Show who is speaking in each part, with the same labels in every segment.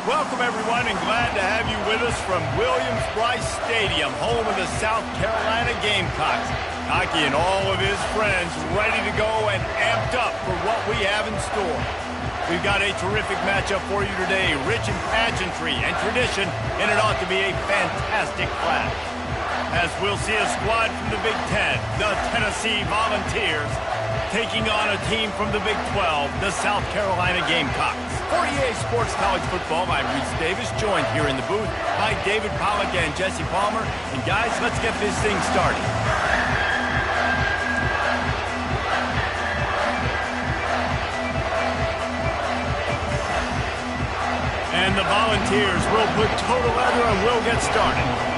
Speaker 1: Welcome, everyone, and glad to have you with us from Williams-Brice Stadium, home of the South Carolina Gamecocks. Hockey and all of his friends ready to go and amped up for what we have in store. We've got a terrific matchup for you today, rich in pageantry and tradition, and it ought to be a fantastic clash. As we'll see a squad from the Big Ten, the Tennessee Volunteers, taking on a team from the Big 12, the South Carolina Gamecocks. For EA Sports College Football, I'm Reese Davis, joined here in the booth by David Pollack and Jesse Palmer. And guys, let's get this thing started. And the Volunteers will put total leather and we'll get started.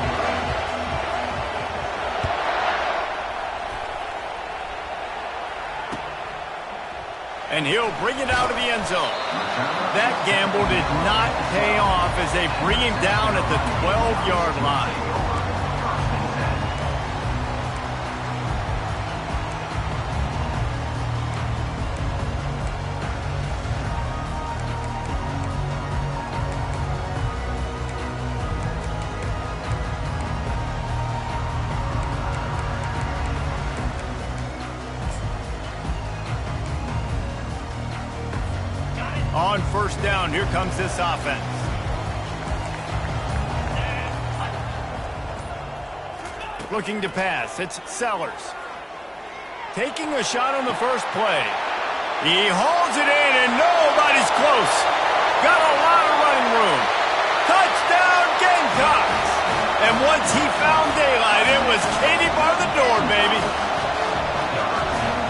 Speaker 1: And he'll bring it out of the end zone. That gamble did not pay off as they bring him down at the 12-yard line. On first down, here comes this offense. Looking to pass, it's Sellers. Taking a shot on the first play. He hauls it in and nobody's close. Got a lot of running room. Touchdown Gamecocks! And once he found daylight, it was Katie bar the door, baby.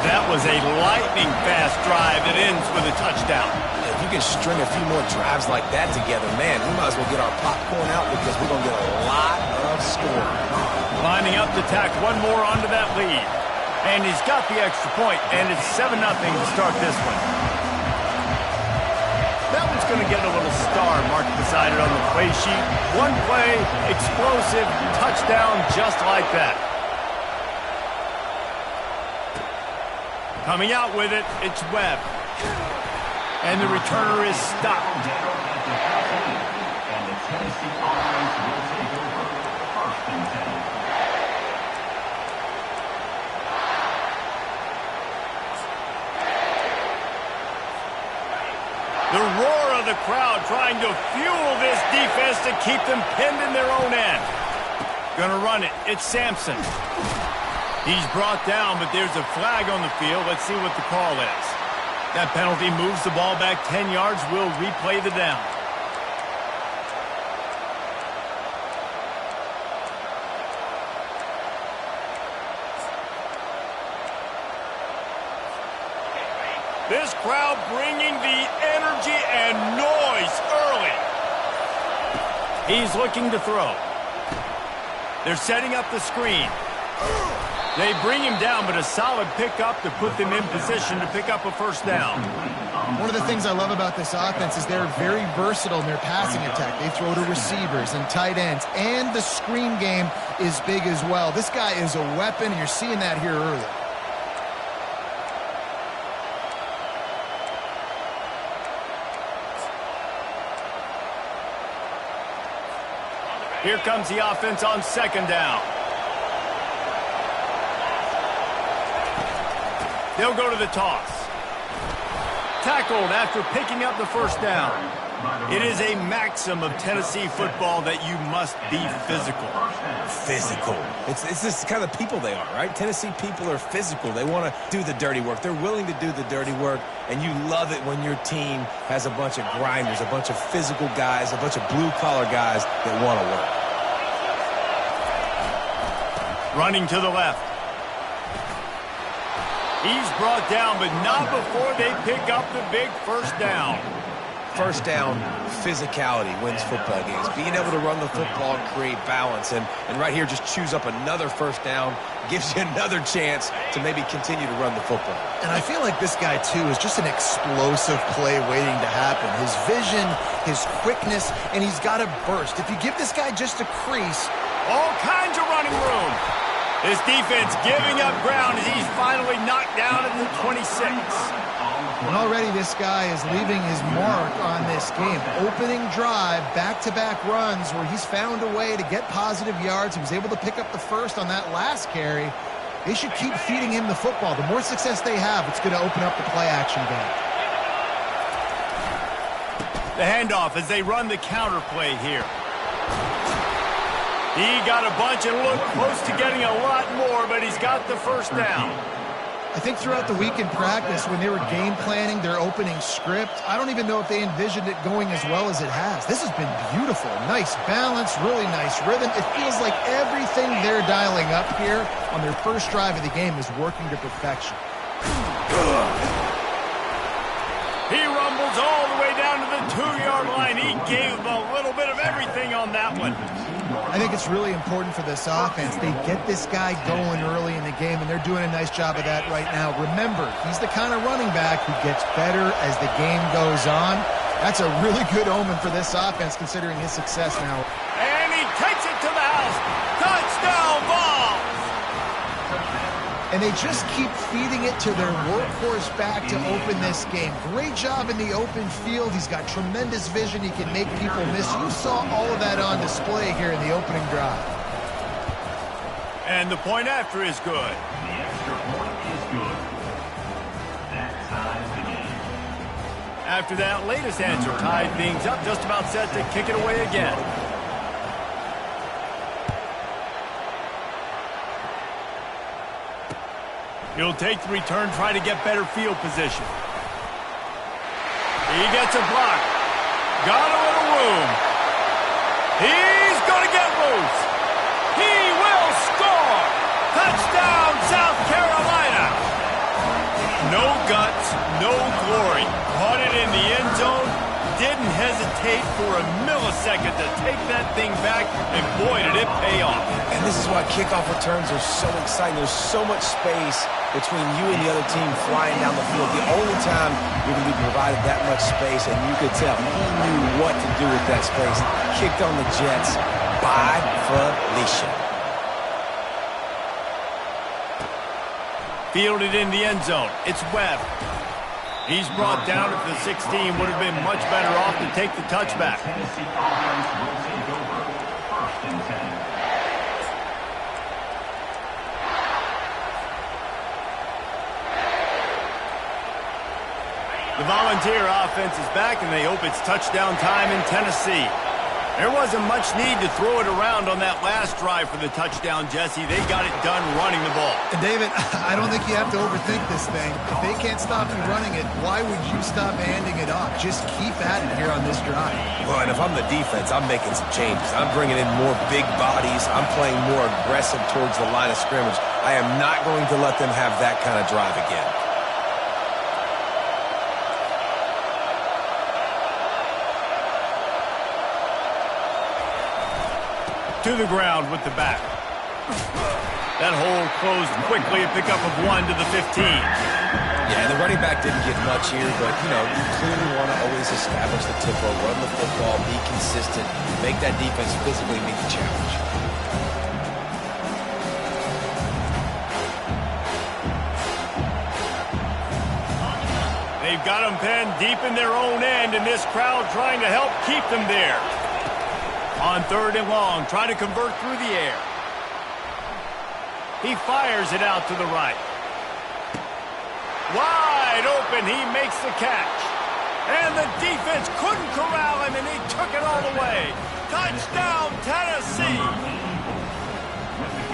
Speaker 1: That was a lightning-fast drive that ends with a touchdown.
Speaker 2: If you can string a few more drives like that together, man, we might as well get our popcorn out because we're going to get a lot of scoring.
Speaker 1: Lining up to tack one more onto that lead. And he's got the extra point, and it's 7-0 to start this one. That one's going to get a little star marked beside it on the play sheet. One play, explosive, touchdown just like that. Coming out with it, it's Webb. And the returner is stopped. The roar of the crowd trying to fuel this defense to keep them pinned in their own end. Gonna run it. It's Sampson. He's brought down, but there's a flag on the field. Let's see what the call is. That penalty moves the ball back 10 yards. We'll replay the down. This crowd bringing the energy and noise early. He's looking to throw. They're setting up the screen. They bring him down, but a solid pickup to put them in position to pick up a first down.
Speaker 3: One of the things I love about this offense is they're very versatile in their passing attack. They throw to receivers and tight ends, and the screen game is big as well. This guy is a weapon, and you're seeing that here early.
Speaker 1: Here comes the offense on second down. They'll go to the toss. Tackled after picking up the first down. It is a maxim of Tennessee football that you must be physical.
Speaker 2: Physical. It's this kind of people they are, right? Tennessee people are physical. They want to do the dirty work. They're willing to do the dirty work, and you love it when your team has a bunch of grinders, a bunch of physical guys, a bunch of blue-collar guys that want to work.
Speaker 1: Running to the left. He's brought down, but not before they pick up the big first down.
Speaker 2: First down, physicality wins football games. Being able to run the football and create balance. And right here, just choose up another first down, gives you another chance to maybe continue to run the football.
Speaker 3: And I feel like this guy, too, is just an explosive play waiting to happen. His vision, his quickness, and he's got a burst. If you give this guy just a crease...
Speaker 1: All kinds of running room. This defense giving up ground as he's finally knocked down at the 26.
Speaker 3: And already this guy is leaving his mark on this game. Opening drive, back-to-back runs where he's found a way to get positive yards. He was able to pick up the first on that last carry. They should keep feeding him the football. The more success they have, it's going to open up the play-action game.
Speaker 1: The handoff as they run the counter play here. He got a bunch and looked close to getting a lot more, but he's got the first down.
Speaker 3: I think throughout the week in practice, when they were game planning their opening script, I don't even know if they envisioned it going as well as it has. This has been beautiful. Nice balance, really nice rhythm. It feels like everything they're dialing up here on their first drive of the game is working to perfection.
Speaker 1: He rumbles all the way down to the 2-yard line. He gave a little bit of everything on that one.
Speaker 3: I think it's really important for this offense. They get this guy going early in the game, and they're doing a nice job of that right now. Remember, he's the kind of running back who gets better as the game goes on. That's a really good omen for this offense, considering his success now.
Speaker 1: And he takes it to the house. Touchdown ball!
Speaker 3: And they just keep feeding it to their workhorse back to open this game. Great job in the open field. He's got tremendous vision. He can make people miss. You saw all of that on display here in the opening drive.
Speaker 1: And the point after is good.
Speaker 4: The extra point is good. That ties the game.
Speaker 1: After that latest answer tied things up, just about set to kick it away again. He'll take the return, try to get better field position. He gets a block. Got a little room. He's going to get loose. He will score. Touchdown, South Carolina. No guts, no glory. Caught it in the end zone. Didn't hesitate for a millisecond to take that thing back, and boy, did it pay off.
Speaker 2: And this is why kickoff returns are so exciting. There's so much space between you and the other team flying down the field. The only time you're going to be provided that much space, and you could tell he knew what to do with that space. Kicked on the Jets by Felicia.
Speaker 1: Fielded in the end zone. It's Webb. He's brought down at the 16. Would have been much better off to take the touchback.
Speaker 4: Tennessee offense will take over. 1st and 10.
Speaker 1: The Volunteer offense is back, and they hope it's touchdown time in Tennessee. There wasn't much need to throw it around on that last drive for the touchdown, Jesse. They got it done running the ball.
Speaker 3: And David, I don't think you have to overthink this thing. If they can't stop you running it, why would you stop handing it off? Just keep at it here on this drive.
Speaker 2: Well, and if I'm the defense, I'm making some changes. I'm bringing in more big bodies. I'm playing more aggressive towards the line of scrimmage. I am not going to let them have that kind of drive again.
Speaker 1: To the ground with the back. That hole closed quickly, a pickup of 1 to the 15.
Speaker 2: Yeah, the running back didn't get much here, but, you know, you clearly want to always establish the tempo, run the football, be consistent, make that defense physically meet the challenge.
Speaker 1: They've got them pinned deep in their own end, and this crowd trying to help keep them there. On 3rd and long, trying to convert through the air. He fires it out to the right. Wide open, he makes the catch. And the defense couldn't corral him, and he took it all the way. Touchdown, Tennessee!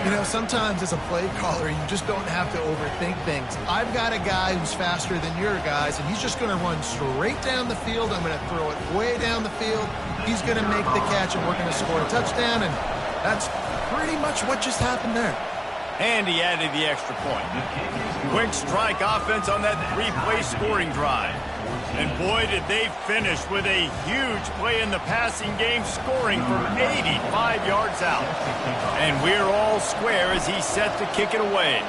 Speaker 3: You know, sometimes as a play caller, you just don't have to overthink things. I've got a guy who's faster than your guys, and he's just going to run straight down the field. I'm going to throw it way down the field. He's going to make the catch, and we're going to score a touchdown, and that's pretty much what just happened there.
Speaker 1: And he added the extra point. Quick strike offense on that 3-play scoring drive. And boy, did they finish with a huge play in the passing game, scoring from 85 yards out. And we're all square as he's set to kick it away.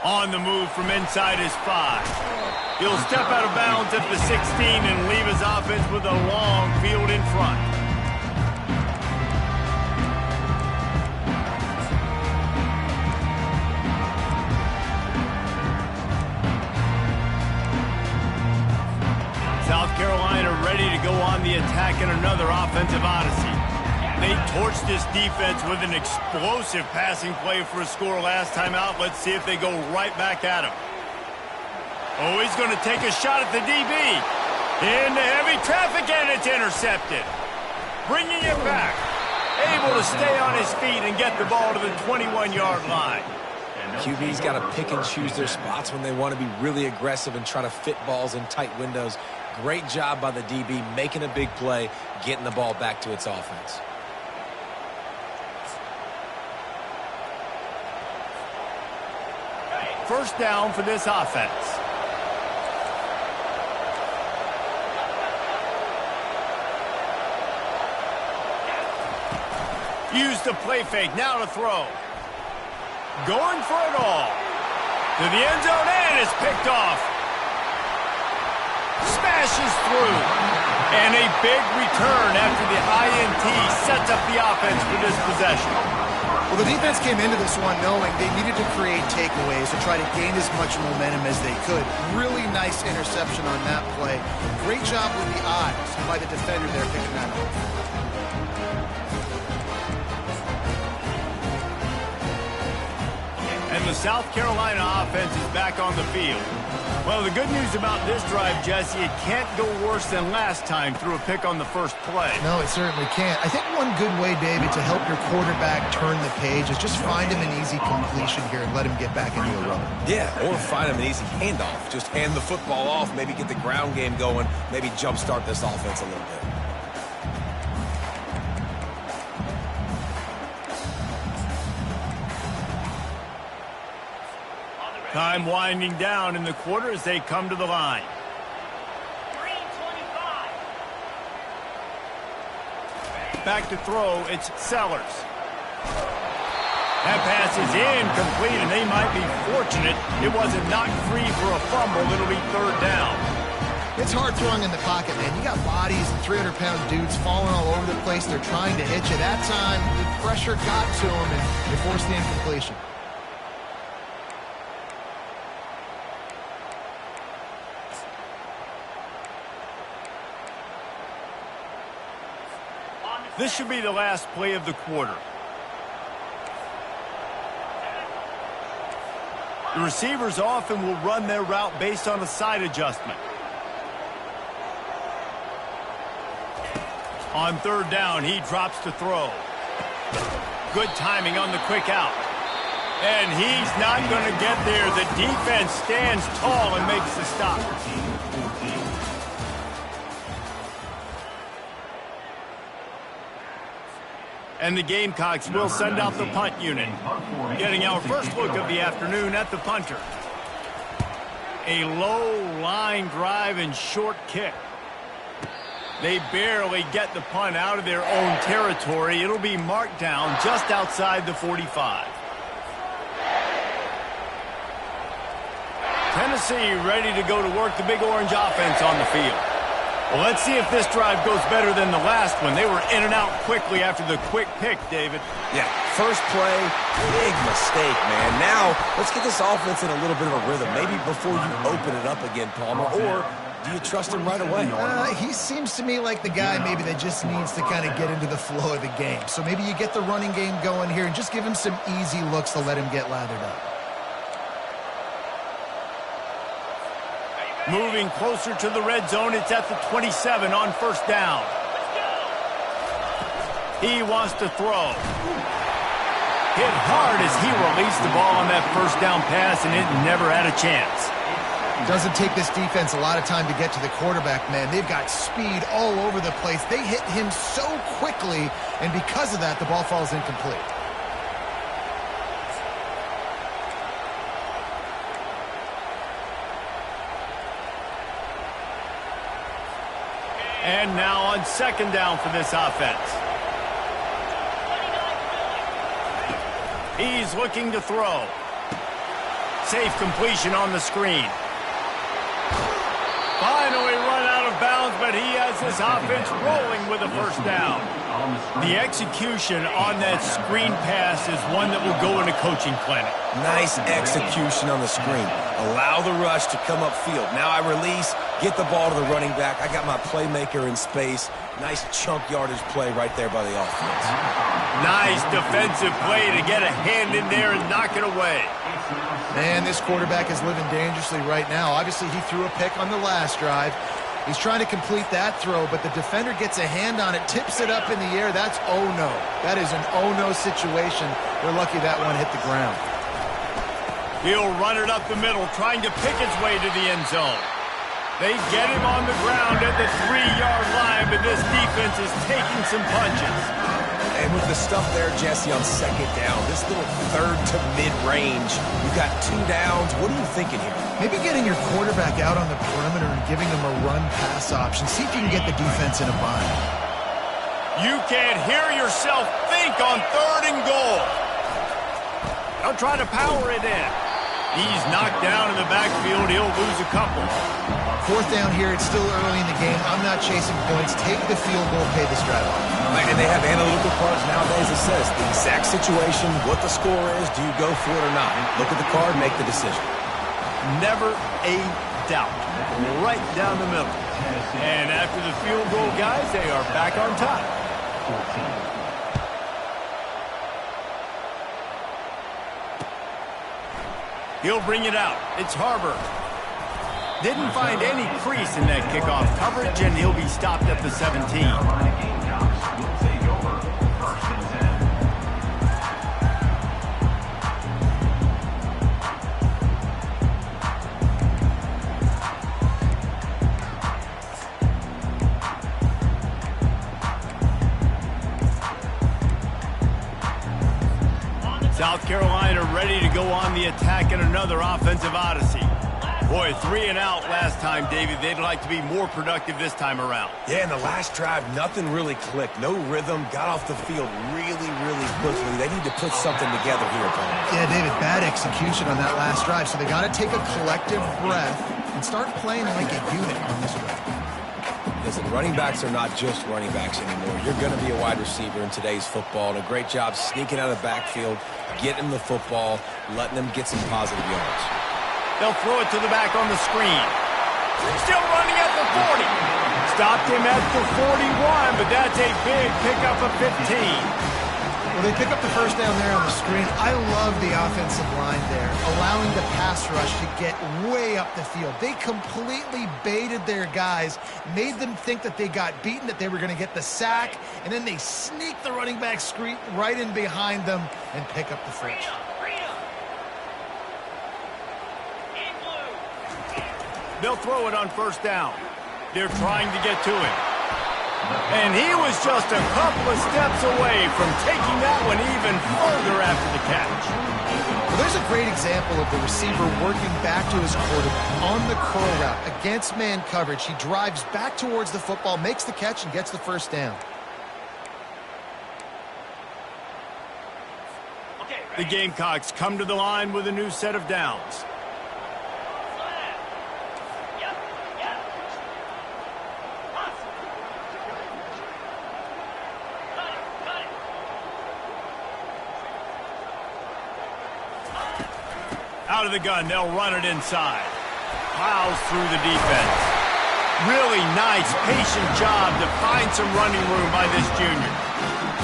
Speaker 1: On the move from inside his 5. He'll step out of bounds at the 16 and leave his offense with a long field in front. attacking another offensive odyssey. They torched this defense with an explosive passing play for a score last time out. Let's see if they go right back at him. Oh, he's going to take a shot at the DB. Into heavy traffic, and it's intercepted. Bringing it back. Able to stay on his feet and get the ball to the 21-yard line.
Speaker 2: QB's got to pick and choose their spots when they want to be really aggressive and try to fit balls in tight windows. Great job by the DB making a big play, getting the ball back to its offense.
Speaker 1: First down for this offense. Use the play fake, now to throw. Going for it all. To the end zone, and it's picked off. Smashes through. And a big return after the INT sets up the offense for this possession.
Speaker 3: Well, the defense came into this one knowing they needed to create takeaways to try to gain as much momentum as they could. Really nice interception on that play. Great job with the eyes by the defender there picking that up.
Speaker 1: And the South Carolina offense is back on the field. Well, the good news about this drive, Jesse, it can't go worse than last time through a pick on the first play.
Speaker 3: No, it certainly can't. I think one good way, David, to help your quarterback turn the page is just find him an easy completion here and let him get back into a run.
Speaker 2: Yeah, or find him an easy handoff. Just hand the football off, maybe get the ground game going, maybe jumpstart this offense a little bit.
Speaker 1: Time winding down in the quarter as they come to the line.
Speaker 4: 3:25.
Speaker 1: Back to throw, it's Sellers. That pass is incomplete, and they might be fortunate it wasn't knocked free for a fumble. It'll be third down.
Speaker 3: It's hard throwing in the pocket, man. You got bodies and 300-pound dudes falling all over the place. They're trying to hit you. That time, the pressure got to them, and they forced the incompletion. This should be the last play of the quarter. The receivers often will run their route based on a side adjustment. On third down, he drops to throw. Good timing on the quick out. And he's not going to get there. The defense stands tall and makes the stop. And the Gamecocks will send out the punt unit. Getting our first look of the afternoon at the punter. A low line drive and short kick. They barely get the punt out of their own territory. It'll be marked down just outside the 45. Tennessee ready to go to work the Big Orange offense on the field. Well, let's see if this drive goes better than the last one. They were in and out quickly after the quick pick, David.
Speaker 2: Yeah, first play, big mistake, man. Now, let's get this offense in a little bit of a rhythm. Maybe before you open it up again, Palmer, or do you trust him right away?
Speaker 3: He seems to me like the guy maybe that just needs to kind of get into the flow of the game. So maybe you get the running game going here and just give him some easy looks to let him get lathered up.
Speaker 1: Moving closer to the red zone, it's at the 27 on first down. He wants to throw. Hit hard as he released the ball on that first down pass, and it never had a chance.
Speaker 3: Doesn't take this defense a lot of time to get to the quarterback, man. They've got speed all over the place. They hit him so quickly, and because of that, the ball falls incomplete.
Speaker 1: And now on second down for this offense. He's looking to throw. Safe completion on the screen. Finally run out of bounds, but he has this offense rolling with a first down. The execution on that screen pass is one that will go in a coaching clinic.
Speaker 2: Nice execution on the screen. Allow the rush to come upfield. Now I release, get the ball to the running back. I got my playmaker in space. Nice chunk yardage play right there by the offense.
Speaker 1: Nice defensive play to get a hand in there and knock it away.
Speaker 3: Man, this quarterback is living dangerously right now. Obviously, he threw a pick on the last drive. He's trying to complete that throw, but the defender gets a hand on it, tips it up in the air. That's oh-no. That is an oh-no situation. They're lucky that one hit the ground.
Speaker 1: He'll run it up the middle, trying to pick his way to the end zone. They get him on the ground at the 3-yard line, but this defense is taking some punches.
Speaker 2: And with the stuff there, Jesse, on second down, this little third to mid-range, you've got 2 downs. What are you thinking here?
Speaker 3: Maybe getting your quarterback out on the perimeter and giving him a run-pass option. See if you can get the defense in a bind.
Speaker 1: You can't hear yourself think on 3rd and goal. They'll try to power it in. He's knocked down in the backfield. He'll lose a couple.
Speaker 3: 4th down here. It's still early in the game. I'm not chasing points. Take the field goal, pay this drive off.
Speaker 2: Right, and they have analytical cards nowadays that says the exact situation, what the score is, do you go for it or not? Look at the card, make the decision.
Speaker 1: Never a doubt. Right down the middle. And after the field goal, guys, they are back on top. He'll bring it out. It's Harbor. Didn't find any crease in that kickoff coverage, and he'll be stopped at the 17. South Carolina ready to go on the attack in another offensive odyssey. Boy, 3 and out last time, David. They'd like to be more productive this time around.
Speaker 2: Yeah, in the last drive, nothing really clicked. No rhythm, got off the field really, really quickly. They need to put something together here, Paul.
Speaker 3: Yeah, David, bad execution on that last drive, so they got to take a collective breath and start playing like a unit on this drive.
Speaker 2: Listen, running backs are not just running backs anymore. You're going to be a wide receiver in today's football, and a great job sneaking out of the backfield, getting the football, letting them get some positive yards.
Speaker 1: They'll throw it to the back on the screen. Still running at the 40. Stopped him at the 41, but that's a big pickup of 15.
Speaker 3: Well, they pick up the first down there on the screen. I love the offensive line there, allowing the pass rush to get way up the field. They completely baited their guys, made them think that they got beaten, that they were going to get the sack, and then they sneak the running back screen right in behind them and pick up the first.
Speaker 1: They'll throw it on first down. They're trying to get to it. And he was just a couple of steps away from taking that one even further after the catch.
Speaker 3: Well, there's a great example of the receiver working back to his quarterback on the curl route against man coverage. He drives back towards the football, makes the catch, and gets the first down.
Speaker 1: The Gamecocks come to the line with a new set of downs. Out of the gun, they'll run it inside. Plows through the defense. Really nice, patient job to find some running room by this junior.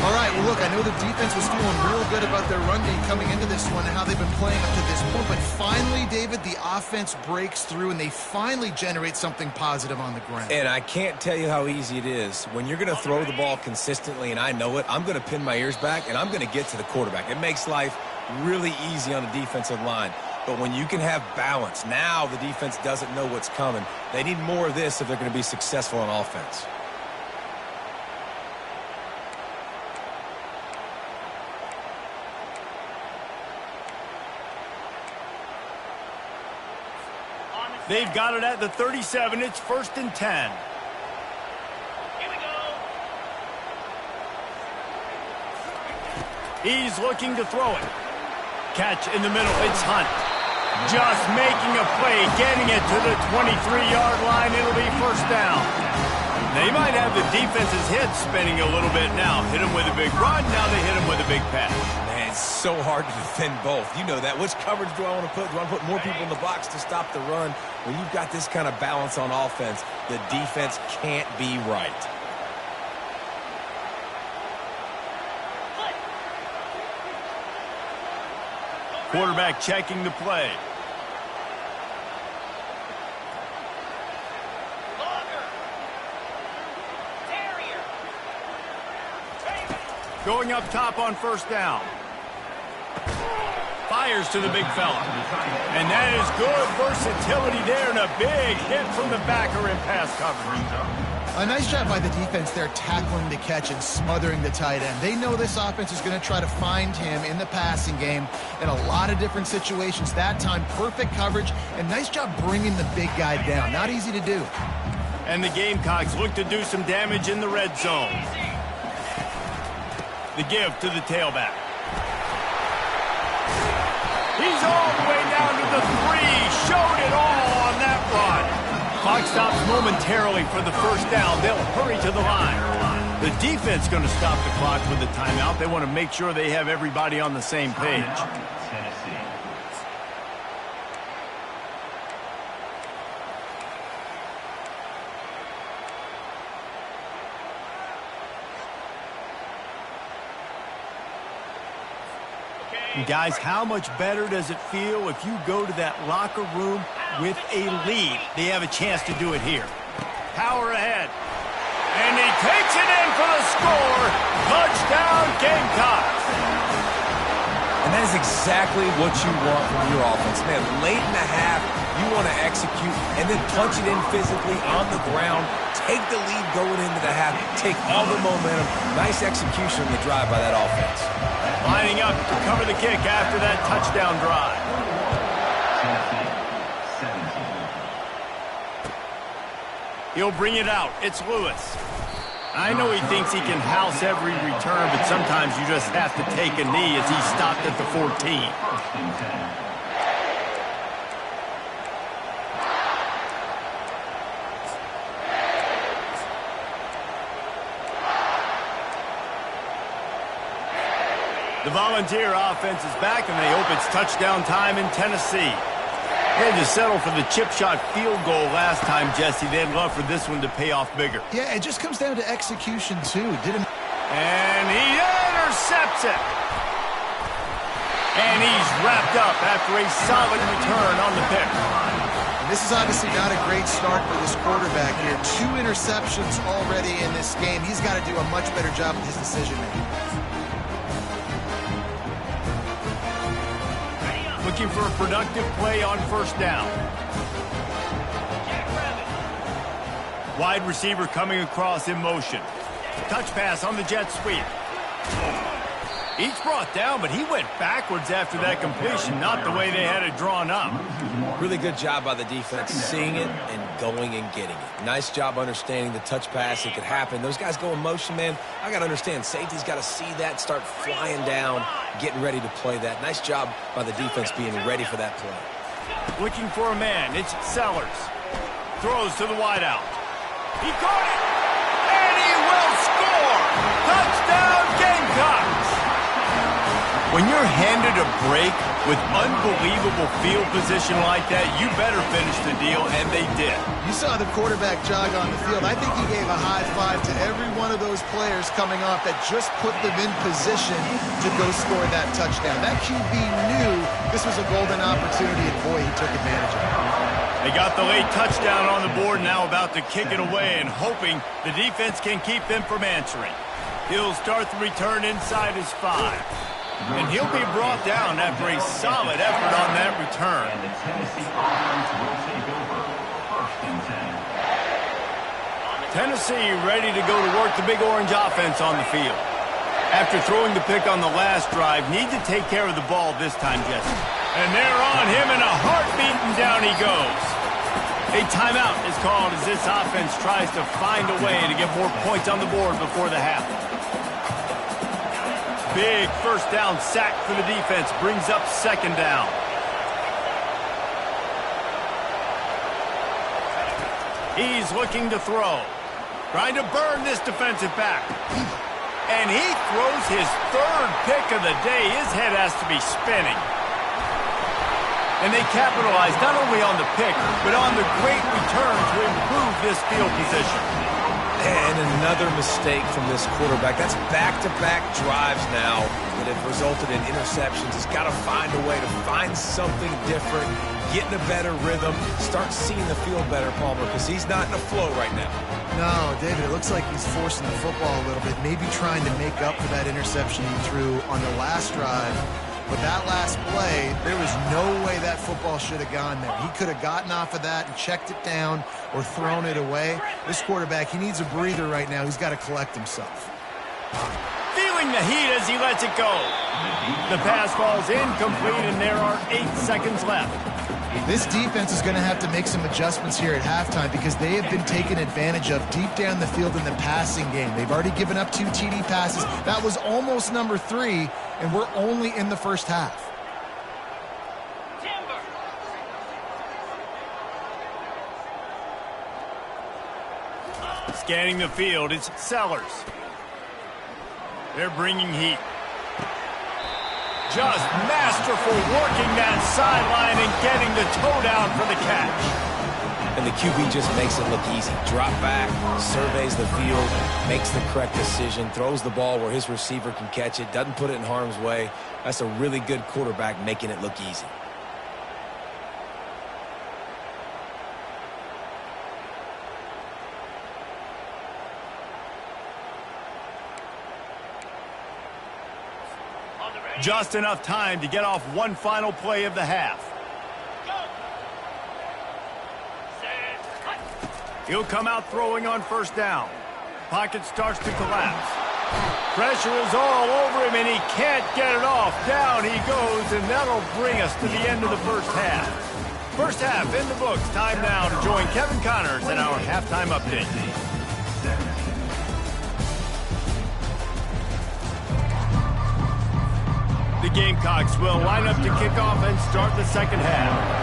Speaker 3: All right, well, look, I know the defense was feeling real good about their run game coming into this one and how they've been playing up to this point, but finally, David, the offense breaks through and they finally generate something positive on the ground.
Speaker 2: And I can't tell you how easy it is. When you're going to throw the ball consistently, and I know it, I'm going to pin my ears back, and I'm going to get to the quarterback. It makes life really easy on the defensive line. But when you can have balance, now the defense doesn't know what's coming. They need more of this if they're going to be successful on offense.
Speaker 1: They've got it at the 37. It's 1st and 10. Here we go. He's looking to throw it. Catch in the middle. It's Hunt. Just making a play, getting it to the 23-yard line. It'll be first down. They might have the defense's head spinning a little bit now. Hit them with a big run, now they hit them with a big pass.
Speaker 2: Man, it's so hard to defend both. You know that. Which coverage do I want to put? Do I want to put more people in the box to stop the run? When you've got this kind of balance on offense, the defense can't be right.
Speaker 1: Quarterback checking the play. Going up top on first down. Fires to the big fella. And that is good versatility there, and a big hit from the backer in pass coverage.
Speaker 3: A nice job by the defense there tackling the catch and smothering the tight end. They know this offense is going to try to find him in the passing game in a lot of different situations. That time, perfect coverage, and nice job bringing the big guy down. Not easy to do.
Speaker 1: And the Gamecocks look to do some damage in the red zone. The give to the tailback. He's all the way down to the 3. Showed it all on that run. Clock stops momentarily for the first down. They'll hurry to the line. The defense going to stop the clock with the timeout. They want to make sure they have everybody on the same page. And guys, how much better does it feel if you go to that locker room with a lead? They have a chance to do it here. Power ahead. And he takes it in for the score. Touchdown, Gamecocks.
Speaker 2: And that is exactly what you want from your offense. Man, late in the half, you want to execute and then punch it in physically on the ground. Take the lead going into the half. Take all the momentum. Nice execution on the drive by that offense.
Speaker 1: Lining up to cover the kick after that touchdown drive. He'll bring it out. It's Lewis. I know he thinks he can house every return, but sometimes you just have to take a knee as he stopped at the 14. The Volunteer offense is back, and they hope it's touchdown time in Tennessee. They had to settle for the chip shot field goal last time, Jesse. They'd love for this one to pay off bigger.
Speaker 3: Yeah, it just comes down to execution, too.
Speaker 1: And he intercepts it. And he's wrapped up after a solid return on the pick.
Speaker 3: And this is obviously not a great start for this quarterback here. 2 interceptions already in this game. He's got to do a much better job with his decision-making.
Speaker 1: Looking for a productive play on first down. Wide receiver coming across in motion. Touch pass on the jet sweep. Each brought down, but he went backwards after that completion, not the way they had it drawn up.
Speaker 2: Really good job by the defense seeing it and going and getting it. Nice job understanding the touch pass. It could happen. Those guys go in motion, man. I got to understand. Safety's got to see that, start flying down, getting ready to play that. Nice job by the defense being ready for that play.
Speaker 1: Looking for a man. It's Sellers. Throws to the wideout. He caught it. And he will score. Touchdown, Gamecocks. When you're handed a break with unbelievable field position like that, you better finish the deal, and they did.
Speaker 3: You saw the quarterback jog on the field. I think he gave a high five to every one of those players coming off that just put them in position to go score that touchdown. That QB knew this was a golden opportunity, and boy, he took advantage of it.
Speaker 1: They got the late touchdown on the board, now about to kick it away and hoping the defense can keep them from answering. He'll start the return inside his 5. And he'll be brought down after a solid effort on that return.
Speaker 4: And the Tennessee offense will take over. 1st and 10.
Speaker 1: Tennessee ready to go to work the big orange offense on the field. After throwing the pick on the last drive, need to take care of the ball this time, Jesse. And they're on him in a heartbeat, and down he goes. A timeout is called as this offense tries to find a way to get more points on the board before the half. Big first down sack for the defense brings up 2nd down. He's looking to throw. Trying to burn this defensive back. And he throws his third pick of the day. His head has to be spinning. And they capitalize not only on the pick, but on the great return to improve this field position.
Speaker 2: And another mistake from this quarterback. That's back-to-back drives now that have resulted in interceptions. He's got to find a way to find something different, get in a better rhythm, start seeing the field better, Palmer, because he's not in a flow right now.
Speaker 3: No, David, it looks like he's forcing the football a little bit, maybe trying to make up for that interception he threw on the last drive. But that last play, there was no way that football should have gone there. He could have gotten off of that and checked it down or thrown it away. This quarterback, he needs a breather right now. He's got to collect himself.
Speaker 1: Feeling the heat as he lets it go. The pass falls incomplete, and there are 8 seconds left.
Speaker 3: This defense is going to have to make some adjustments here at halftime because they have been taken advantage of deep down the field in the passing game. They've already given up 2 TD passes. That was almost number 3, and we're only in the first half.
Speaker 1: Scanning the field, it's Sellers. They're bringing heat. Just masterful working that sideline and getting the toe down for the catch.
Speaker 2: And the QB just makes it look easy. Drop back, surveys the field, makes the correct decision, throws the ball where his receiver can catch it, doesn't put it in harm's way. That's a really good quarterback making it look easy.
Speaker 1: Just enough time to get off one final play of the half. He'll come out throwing on first down. Pocket starts to collapse. Pressure is all over him, and he can't get it off. Down he goes, and that'll bring us to the end of the first half. First half in the books. Time now to join Kevin Connors in our halftime update. The Gamecocks will line up to kick off and start the second half.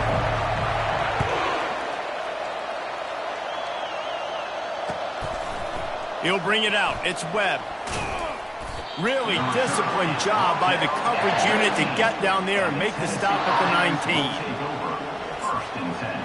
Speaker 1: He'll bring it out. It's Webb. Really disciplined job by the coverage unit to get down there and make the stop at the 19.
Speaker 4: First and 10.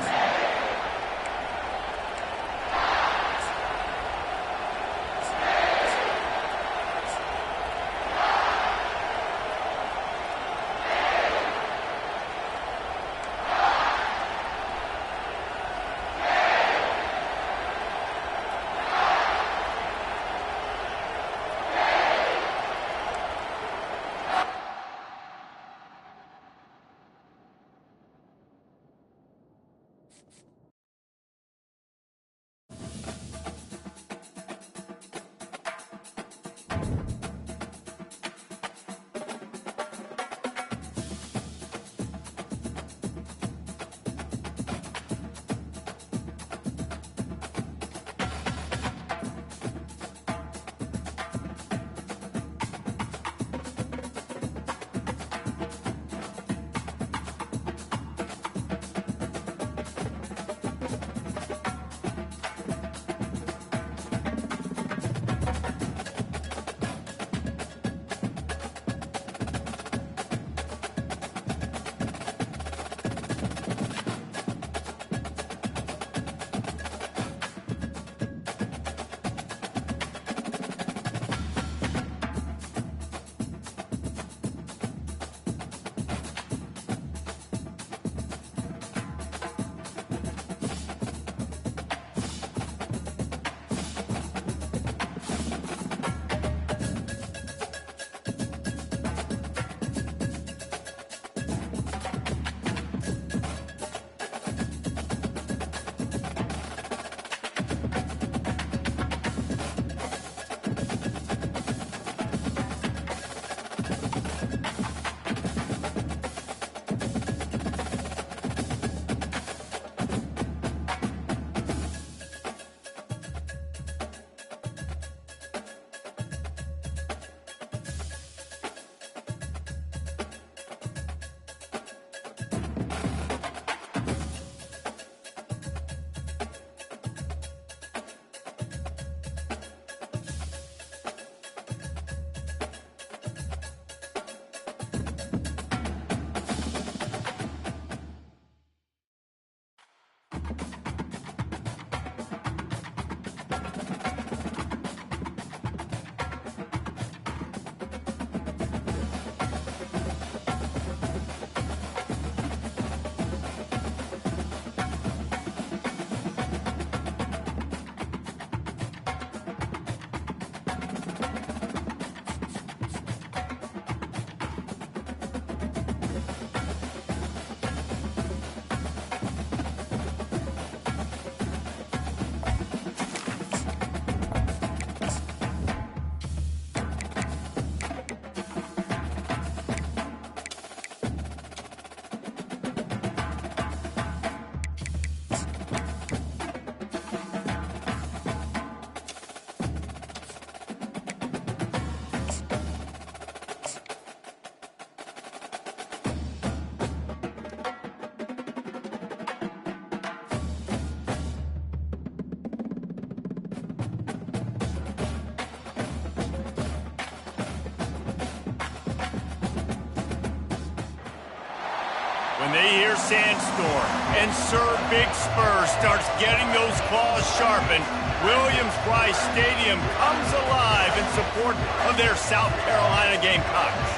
Speaker 1: When they hear Sandstorm and Sir Big Spur starts getting those claws sharpened, Williams-Brice Stadium comes alive in support of their South Carolina Gamecocks.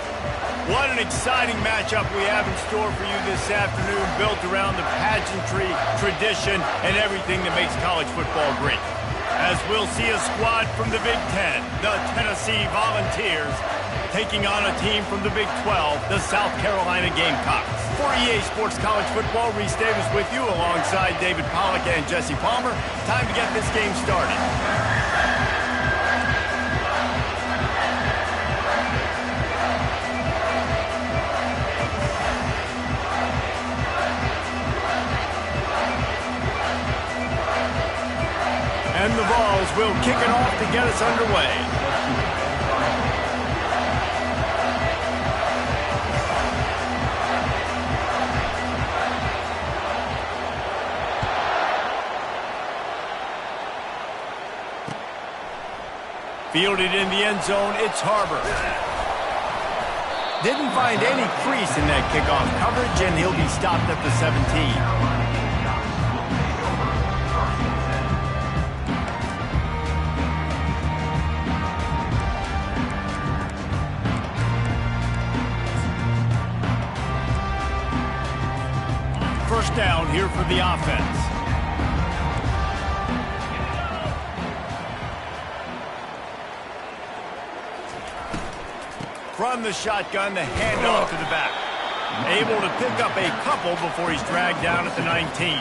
Speaker 1: What an exciting matchup we have in store for you this afternoon, built around the pageantry, tradition, and everything that makes college football great. As we'll see a squad from the Big Ten, the Tennessee Volunteers, taking on a team from the Big 12, the South Carolina Gamecocks. For EA Sports College Football, Reese Davis with you alongside David Pollack and Jesse Palmer. Time to get this game started. And the Vols will kick it off to get us underway. Fielded in the end zone, it's Harbor. Didn't find any crease in that kickoff coverage, and he'll be stopped at the 17. First down here for the offense. From the shotgun, the handoff to the back. Able to pick up a couple before he's dragged down at the 19.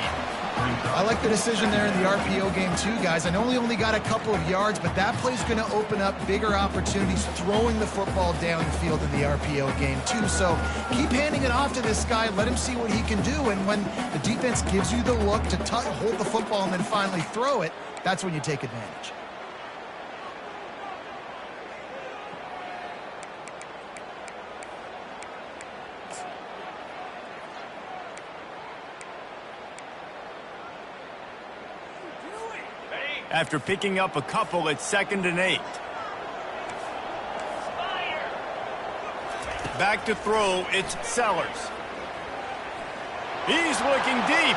Speaker 3: I like the decision there in the RPO game too, guys. I know he only got a couple of yards, but that play's going to open up bigger opportunities throwing the football down the field in the RPO game too. So keep handing it off to this guy. Let him see what he can do. And when the defense gives you the look to hold the football and then finally throw it, that's when you take advantage.
Speaker 1: After picking up a couple, it's 2nd and 8. Back to throw, it's Sellers. He's looking deep.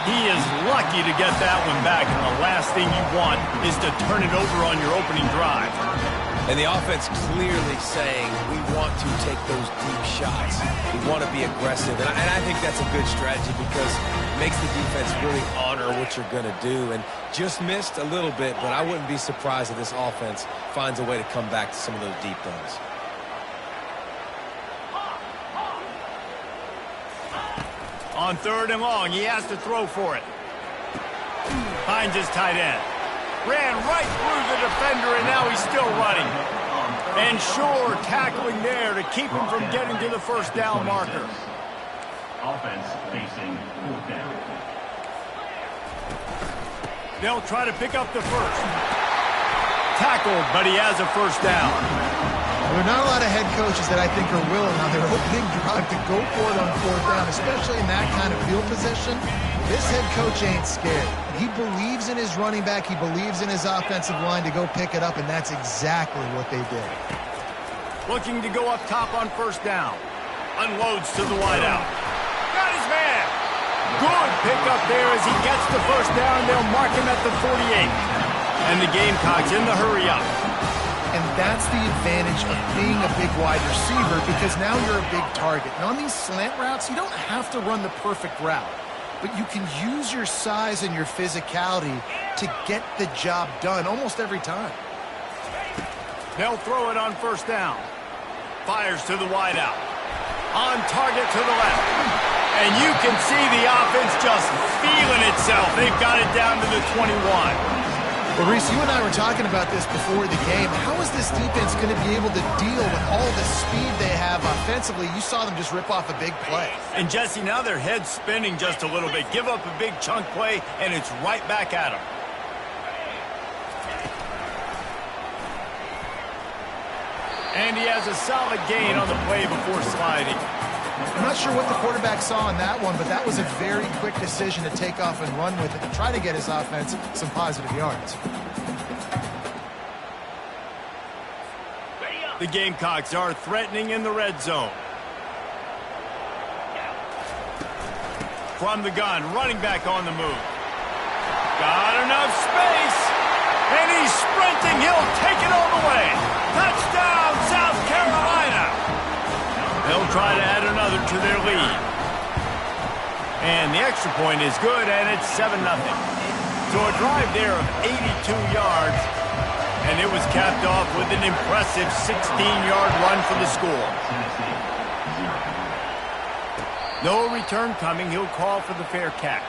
Speaker 1: He is lucky to get that one back, and the last thing you want is to turn it over on your opening drive.
Speaker 2: And the offense clearly saying, we want to take those deep shots. We want to be aggressive. And I think that's a good strategy because it makes the defense really honor what you're going to do. And just missed a little bit, but I wouldn't be surprised if this offense finds a way to come back to some of those deep ones.
Speaker 1: On 3rd and long, he has to throw for it. Finds his tight end. Ran right through the defender, and now he's still running. And Shore tackling there to keep him from getting to the first down marker.
Speaker 4: Offense facing 4th down.
Speaker 1: They'll try to pick up the first. Tackled, but he has a first down.
Speaker 3: There are not a lot of head coaches that I think are willing on their opening drive to go for it on 4th down, especially in that kind of field position. This head coach ain't scared. He believes in his running back. He believes in his offensive line to go pick it up, and that's exactly what they did.
Speaker 1: Looking to go up top on 1st down. Unloads to the wideout. Got his man. Good pickup there as he gets the first down. They'll mark him at the 48. And the Gamecocks in the hurry up.
Speaker 3: And that's the advantage of being a big wide receiver, because now you're a big target. And on these slant routes, you don't have to run the perfect route, but you can use your size and your physicality to get the job done almost every time.
Speaker 1: They'll throw it on 1st down. Fires to the wideout. On target to the left. And you can see the offense just feeling itself. They've got it down to the 21.
Speaker 3: Well, Reese, you and I were talking about this before the game. How is this defense going to be able to deal with all the speed they have offensively? You saw them just rip off a big play.
Speaker 1: And, Jesse, now their head's spinning just a little bit. Give up a big chunk play, and it's right back at them. And he has a solid gain on the play before sliding.
Speaker 3: I'm not sure what the quarterback saw in that one, but that was a very quick decision to take off and run with it to try to get his offense some positive yards.
Speaker 1: The Gamecocks are threatening in the red zone. from the gun, running back on the move. Got enough space, and he's sprinting. He'll take it all the way. Touchdown, South Carolina. They'll try to add another to their lead. And the extra point is good, and it's 7-0. So a drive there of 82 yards, and it was capped off with an impressive 16-yard run for the score. No return coming. He'll call for the fair catch.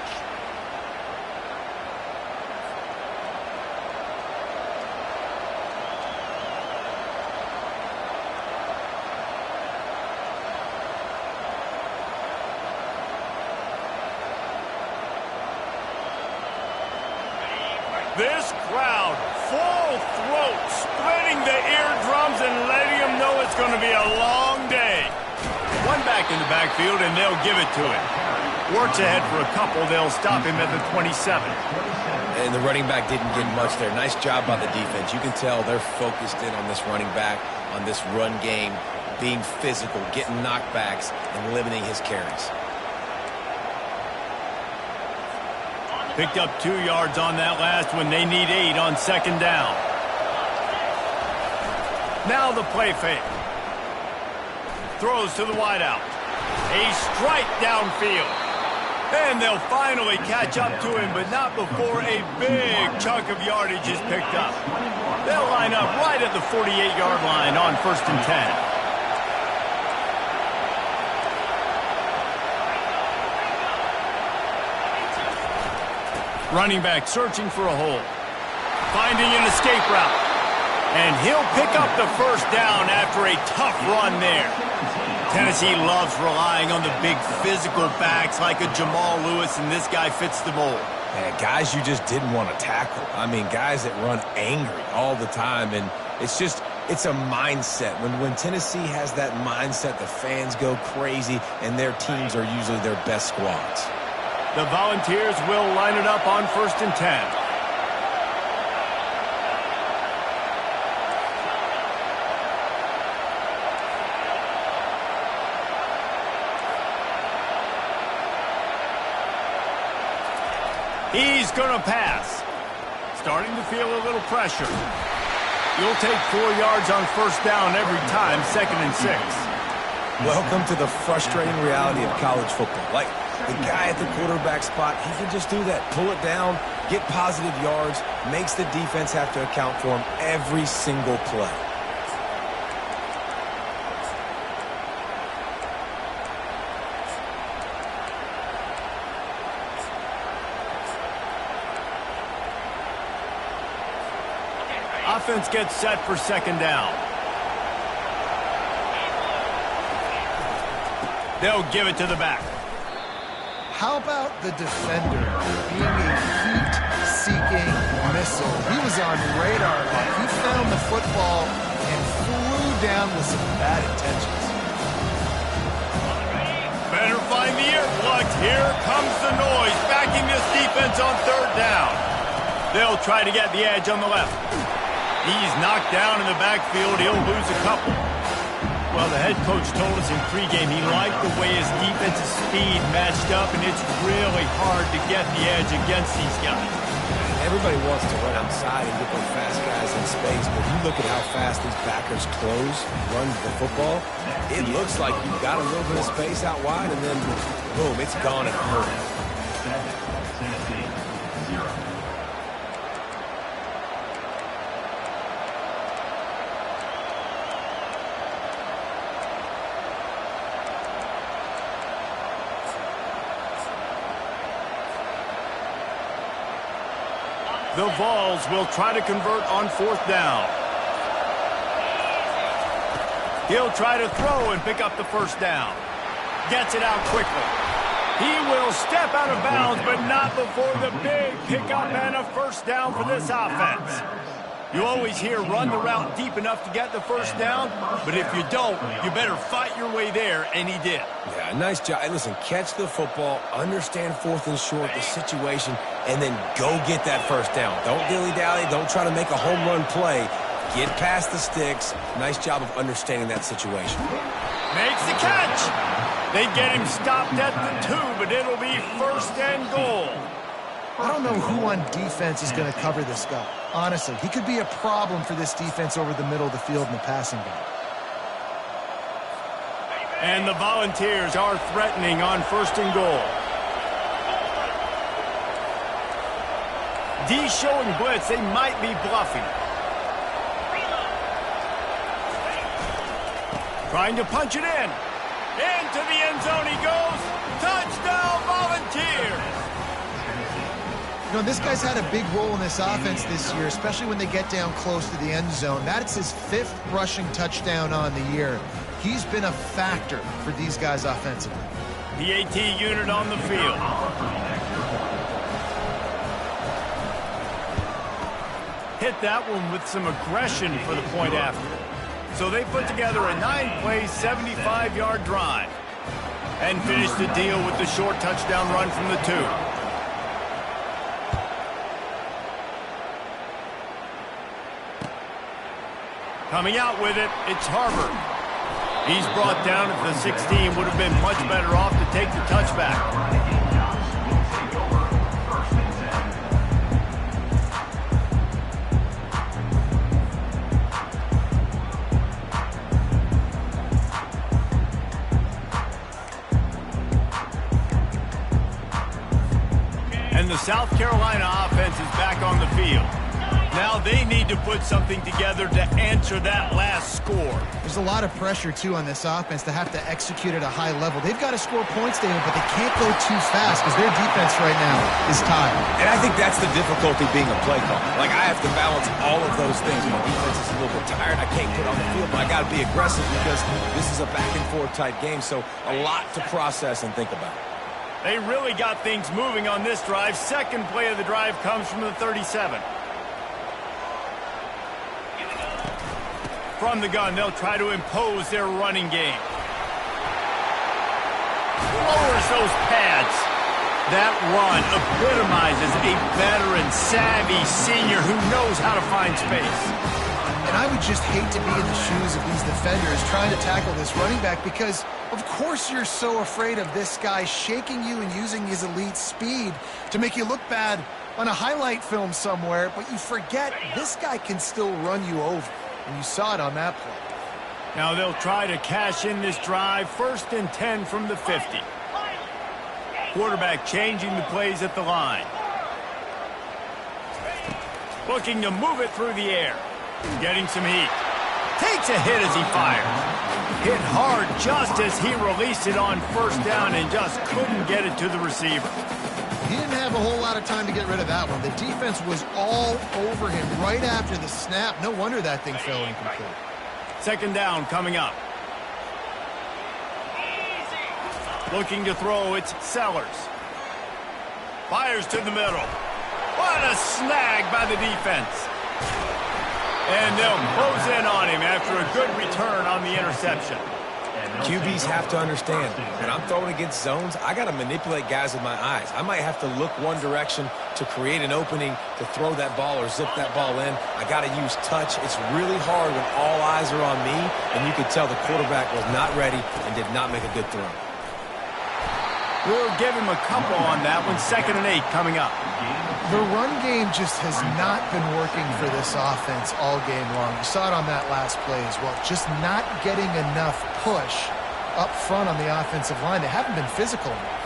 Speaker 1: This crowd, full throat, spreading the eardrums and letting them know it's going to be a long day. One back in the backfield, and they'll give it to him. Works ahead for a couple. They'll stop him at the 27.
Speaker 2: And the running back didn't get much there. Nice job by the defense. You can tell they're focused in on this running back, on this run game, being physical, getting knockbacks, and limiting his carries.
Speaker 1: Picked up 2 yards on that last one. They need 8 on second down. Now the play fake. Throws to the wideout. A strike downfield. And they'll finally catch up to him, but not before a big chunk of yardage is picked up. They'll line up right at the 48-yard line on 1st and 10. Running back searching for a hole. Finding an escape route. And he'll pick up the first down after a tough run there. Tennessee loves relying on the big physical backs like a Jamal Lewis, and this guy fits the mold.
Speaker 2: Man, guys you just didn't want to tackle. I mean, guys that run angry all the time, and it's a mindset. When Tennessee has that mindset, the fans go crazy, and their teams are usually their best squads.
Speaker 1: The Volunteers will line it up on 1st and 10. He's going to pass. Starting to feel a little pressure. You'll take 4 yards on first down every time, 2nd and 6.
Speaker 2: Welcome to the frustrating reality of college football. Like, the guy at the quarterback spot, he can just do that. Pull it down, get positive yards, makes the defense have to account for him every single play.
Speaker 1: Offense gets set for 2nd down. They'll give it to the back.
Speaker 3: How about the defender being a heat-seeking missile? He was on radar, but he found the football and flew down with some bad intentions.
Speaker 1: Better find the earplugs. Here comes the noise, backing this defense on 3rd down. They'll try to get the edge on the left. He's knocked down in the backfield. He'll lose a couple. Well, the head coach told us in pregame he liked the way his defensive speed matched up, and it's really hard to get the edge against these guys.
Speaker 2: Everybody wants to run outside and get those fast guys in space, but you look at how fast these backers close, run the football, it looks like you've got a little bit of space out wide, and then, boom, it's gone in a hurry.
Speaker 4: Tennessee, 0.
Speaker 1: The Vols will try to convert on 4th down. He'll try to throw and pick up the first down. Gets it out quickly. He will step out of bounds, but not before the big pickup and a first down for this offense. You always hear run the route deep enough to get the first down, but if you don't, you better fight your way there, and he did.
Speaker 2: Yeah, nice job. Hey, listen, catch the football, understand 4th and short, the situation, and then go get that first down. Don't dilly-dally. Don't try to make a home run play. Get past the sticks. Nice job of understanding that situation.
Speaker 1: Makes the catch. They get him stopped at the 2, but it'll be 1st and goal.
Speaker 3: I don't know who on defense is going to cover this guy. Honestly, he could be a problem for this defense over the middle of the field in the passing game.
Speaker 1: And the Volunteers are threatening on 1st and goal. D showing blitz. They might be bluffing. Trying to punch it in. Into the end zone he goes. Touchdown, Volunteers.
Speaker 3: You know, this guy's had a big role in this offense this year, especially when they get down close to the end zone. That's his 5th rushing touchdown on the year. He's been a factor for these guys offensively.
Speaker 1: The AT unit on the field. Hit that one with some aggression for the point after. So they put together a 9-play, 75-yard drive and finish the deal with the short touchdown run from the 2. Coming out with it, it's Harvard. He's brought down at the 16. Would have been much better off to take the touchback. And the South Carolina offense is back on the field. Now they need to put something together to answer that last score.
Speaker 3: There's a lot of pressure, too, on this offense to have to execute at a high level. They've got to score points, David, but they can't go too fast because their defense right now is tired.
Speaker 2: And I think that's the difficulty being a play caller. Like, I have to balance all of those things. My defense is a little bit tired. I can't put on the field, but I got to be aggressive because this is a back-and-forth type game, so a lot to process and think about.
Speaker 1: They really got things moving on this drive. 2nd play of the drive comes from the 37. From the gun, they'll try to impose their running game. Lowers those pads. That run epitomizes a veteran, savvy senior who knows how to find space.
Speaker 3: And I would just hate to be in the shoes of these defenders trying to tackle this running back because, of course, you're so afraid of this guy shaking you and using his elite speed to make you look bad on a highlight film somewhere, but you forget this guy can still run you over. And you saw it on that play.
Speaker 1: Now they'll try to cash in this drive. 1st and 10 from the 50. Quarterback changing the plays at the line. Looking to move it through the air. Getting some heat. Takes a hit as he fires. Hit hard just as he released it on 1st down and just couldn't get it to the receiver.
Speaker 3: He didn't have a whole lot of time to get rid of that one. The defense was all over him right after the snap. No wonder that thing fell incomplete.
Speaker 1: 2nd down coming up. Looking to throw, it's Sellers. Fires to the middle. What a snag by the defense. And they'll close in on him after a good return on the interception.
Speaker 2: QBs have to understand, when I'm throwing against zones, I got to manipulate guys with my eyes. I might have to look one direction to create an opening to throw that ball or zip that ball in. I got to use touch. It's really hard when all eyes are on me, and you could tell the quarterback was not ready and did not make a good throw.
Speaker 1: We'll give him a couple on that one. 2nd and 8 coming up.
Speaker 3: The run game just has not been working for this offense all game long. You saw it on that last play as well. Just not getting enough push up front on the offensive line. They haven't been physical enough.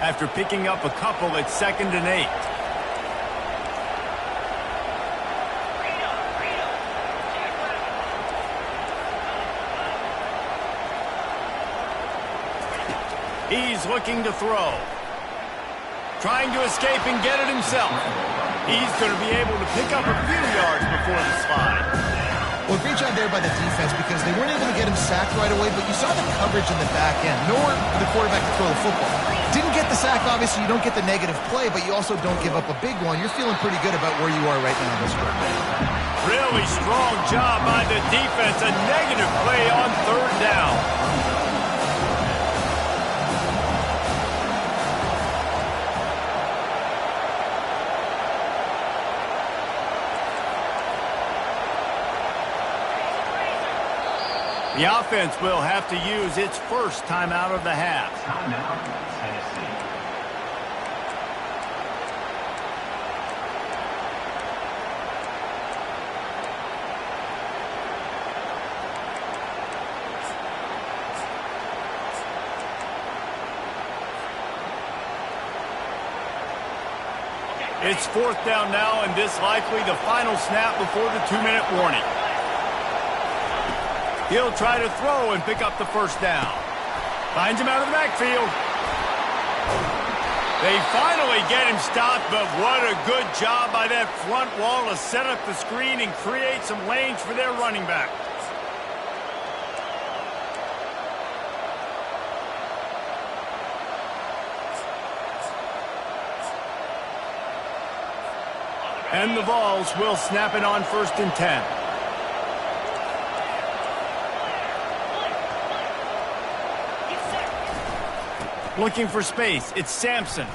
Speaker 1: After picking up a couple, it's 2nd and 8. He's looking to throw. Trying to escape and get it himself. He's going to be able to pick up a few yards before the slide.
Speaker 3: Well, great job there by the defense because they weren't able to get him sacked right away, but you saw the coverage in the back end. Nowhere for the quarterback to throw the football. Didn't get the sack, obviously. You don't get the negative play, but you also don't give up a big one. You're feeling pretty good about where you are right now in this game.
Speaker 1: Really strong job by the defense. A negative play on 3rd down. The offense will have to use its first timeout of the half.
Speaker 4: Timeout, Tennessee.
Speaker 1: It's 4th down now, and this likely the final snap before the 2-minute warning. He'll try to throw and pick up the first down. Finds him out of the backfield. They finally get him stopped, but what a good job by that front wall to set up the screen and create some lanes for their running back. And the Vols will snap it on 1st and 10. Looking for space. It's Sampson.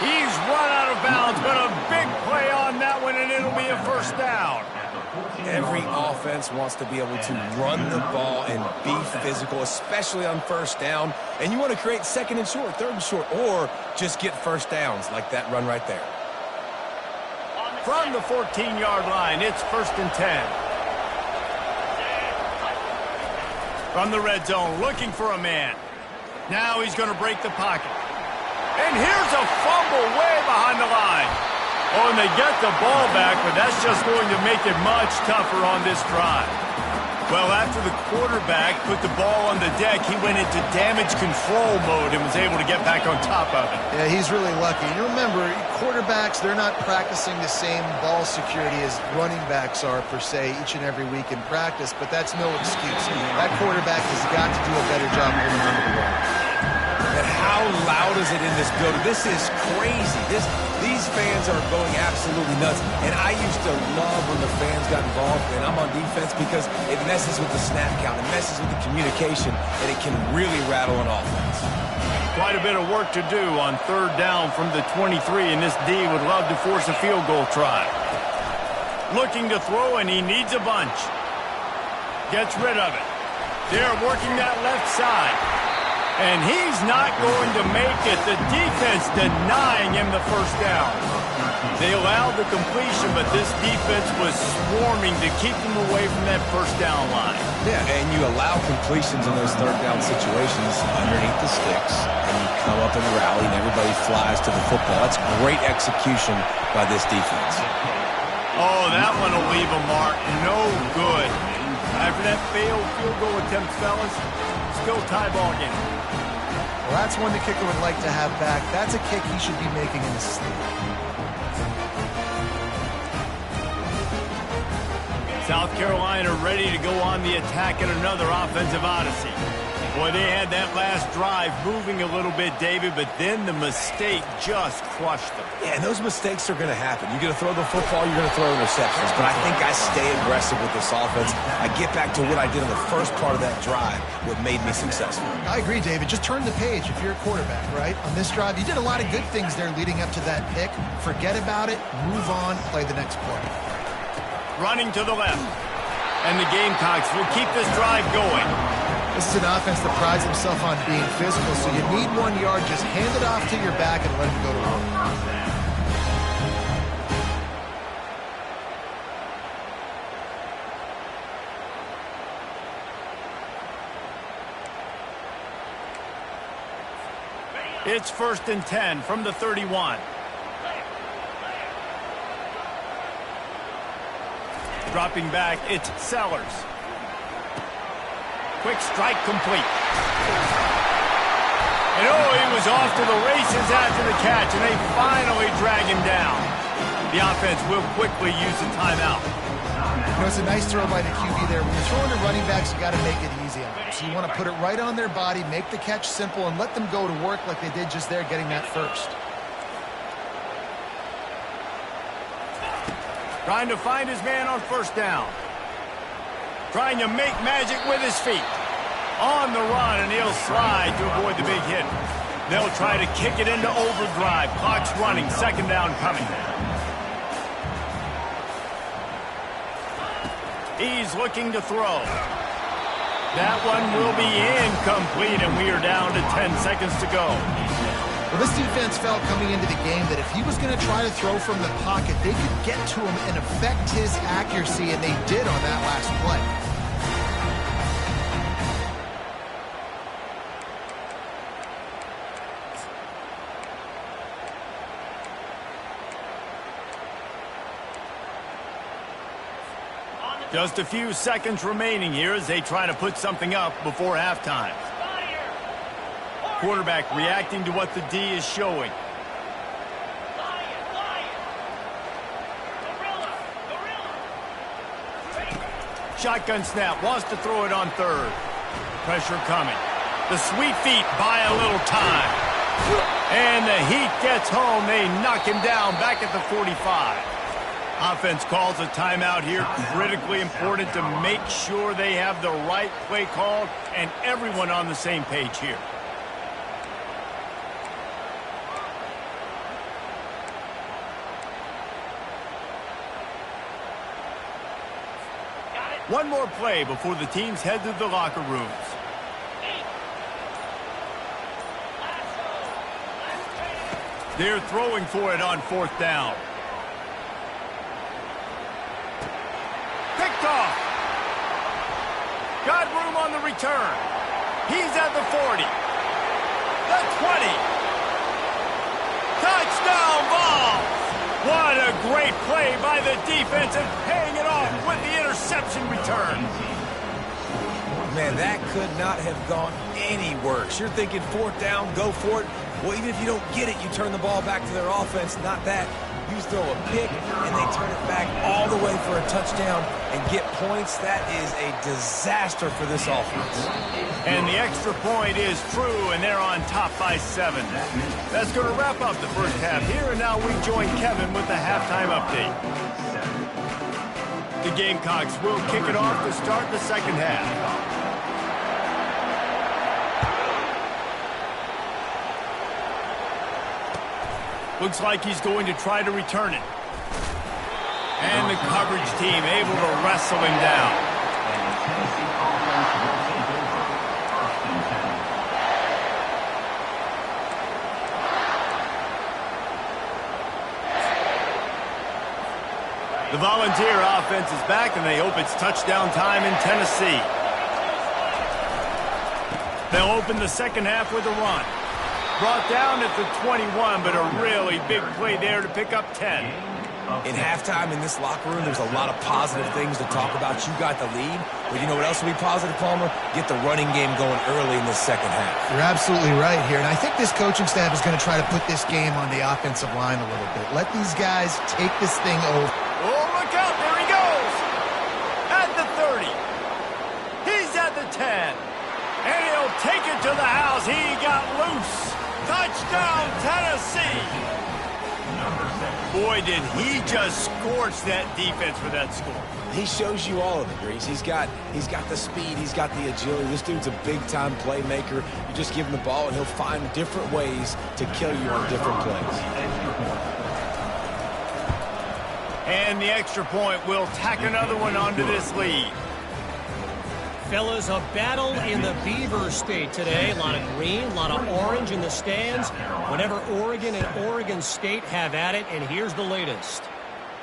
Speaker 1: He's run out of bounds, but a big play on that one, and it'll be a first down.
Speaker 2: Every offense wants to be able to run the ball and be physical, especially on 1st down. And you want to create 2nd and short, 3rd and short, or just get first downs like that run right there.
Speaker 1: From the 14-yard line, it's 1st and 10. From the red zone, looking for a man. Now he's going to break the pocket. And here's a fumble way behind the line. Oh, and they get the ball back, but that's just going to make it much tougher on this drive. Well, after the quarterback put the ball on the deck, he went into damage control mode and was able to get back on top of it.
Speaker 3: Yeah, he's really lucky. You remember, quarterbacks, they're not practicing the same ball security as running backs are, per se, each and every week in practice, but that's no excuse. That quarterback has got to do a better job holding on to the ball.
Speaker 2: And how loud is it in this building? This is crazy. These fans are going absolutely nuts. And I used to love when the fans got involved, and I'm on defense because it messes with the snap count. It messes with the communication, and it can really rattle an offense.
Speaker 1: Quite a bit of work to do on 3rd down from the 23, and this D would love to force a field goal try. Looking to throw, and he needs a bunch. Gets rid of it. They're working that left side. And he's not going to make it. The defense denying him the first down. They allowed the completion, but this defense was swarming to keep him away from that first down line.
Speaker 2: Yeah, and you allow completions in those 3rd down situations underneath the sticks, and you come up and rally, and everybody flies to the football. That's great execution by this defense.
Speaker 1: Oh, that one will leave a mark. No good. After that failed field goal attempt, fellas, still tie ball game.
Speaker 3: Well, that's one the kicker would like to have back. That's a kick he should be making in his sleep.
Speaker 1: South Carolina ready to go on the attack at another offensive odyssey. Boy, they had that last drive moving a little bit, David, but then the mistake just crushed them.
Speaker 2: Yeah, and those mistakes are going to happen. You're going to throw the football, you're going to throw interceptions. But I think I stay aggressive with this offense. I get back to what I did on the first part of that drive, what made me successful.
Speaker 3: I agree, David. Just turn the page if you're a quarterback, right? On this drive, you did a lot of good things there leading up to that pick. Forget about it, move on, play the next play.
Speaker 1: Running to the left. And the Gamecocks will keep this drive going.
Speaker 3: This is an offense that prides himself on being physical, so you need 1 yard, just hand it off to your back and let him go to work.
Speaker 1: It's 1st and 10 from the 31. Dropping back, it's Sellers. Quick strike complete. And oh, he was off to the races after the catch, and they finally drag him down. The offense will quickly use a timeout.
Speaker 3: You know, it's a nice throw by the QB there. When you're throwing to running backs, you got to make it easy on them. So you want to put it right on their body, make the catch simple, and let them go to work like they did just there, getting that first.
Speaker 1: Trying to find his man on 1st down. Trying to make magic with his feet. On the run, and he'll slide to avoid the big hit. They'll try to kick it into overdrive. Clock's running. 2nd down coming. He's looking to throw. That one will be incomplete, and we are down to 10 seconds to go.
Speaker 3: Well, this defense felt coming into the game that if he was going to try to throw from the pocket, they could get to him and affect his accuracy, and they did on that last play.
Speaker 1: Just a few seconds remaining here as they try to put something up before halftime. Quarterback reacting to what the D is showing. Shotgun snap, wants to throw it on third. Pressure coming. The sweet feet buy a little time. And the heat gets home. They knock him down back at the 45. Offense calls a timeout here. Critically important to make sure they have the right play called and everyone on the same page here. One more play before the teams head to the locker rooms. They're throwing for it on fourth down. Picked off. Got room on the return. He's at the 40. The 20. Touchdown ball. What a great play by the defense and paying it off with the interception return.
Speaker 2: Man, that could not have gone any worse. You're thinking fourth down, go for it. Well, even if you don't get it, you turn the ball back to their offense. Not that. You throw a pick, and they turn it back all the way for a touchdown and get points. That is a disaster for this offense.
Speaker 1: And the extra point is true, and they're on top by 7. That's going to wrap up the first half here, and now we join Kevin with the halftime update. The Gamecocks will kick it off to start the second half. Looks like he's going to try to return it. And the coverage team able to wrestle him down. The Volunteer offense is back, and they hope it's touchdown time in Tennessee. They'll open the second half with a run. Brought down at the 21, but a really big play there to pick up 10.
Speaker 2: In halftime in this locker room, there's a lot of positive things to talk about. You got the lead, but you know what else will be positive, Palmer? Get the running game going early in the second half.
Speaker 3: You're absolutely right here, and I think this coaching staff is going to try to put this game on the offensive line a little bit. Let these guys take this thing over.
Speaker 1: Oh, look out, there he goes! At the 30. He's at the 10. And he'll take it to the house. He got loose. Touchdown, Tennessee! Boy, did he just scorch that defense for that score.
Speaker 2: He shows you all of it, Reese. He's got the speed, he's got the agility. This dude's a big-time playmaker. You just give him the ball, and he'll find different ways to kill you on different plays.
Speaker 1: And the extra point will tack another one onto this lead.
Speaker 5: Fellas, a battle in the Beaver State today. A lot of green, a lot of orange in the stands. Whenever Oregon and Oregon State have at it, and here's the latest.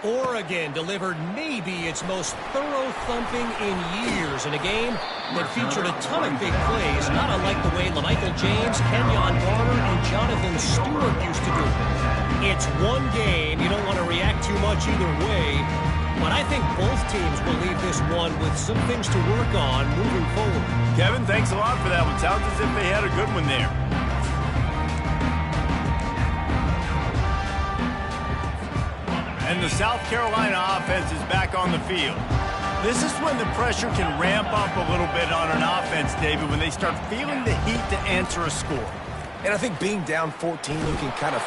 Speaker 5: Oregon delivered maybe its most thorough thumping in years in a game that featured a ton of big plays, not unlike the way LaMichael James, Kenyon Garner, and Jonathan Stewart used to do it. It's one game. You don't want to react too much either way. But I think both teams will leave this one with some things to work on moving forward.
Speaker 1: Kevin, thanks a lot for that one. Sounds as if they had a good one there. And the South Carolina offense is back on the field. This is when the pressure can ramp up a little bit on an offense, David, when they start feeling the heat to answer a score.
Speaker 2: And I think being down 14, you can kind of...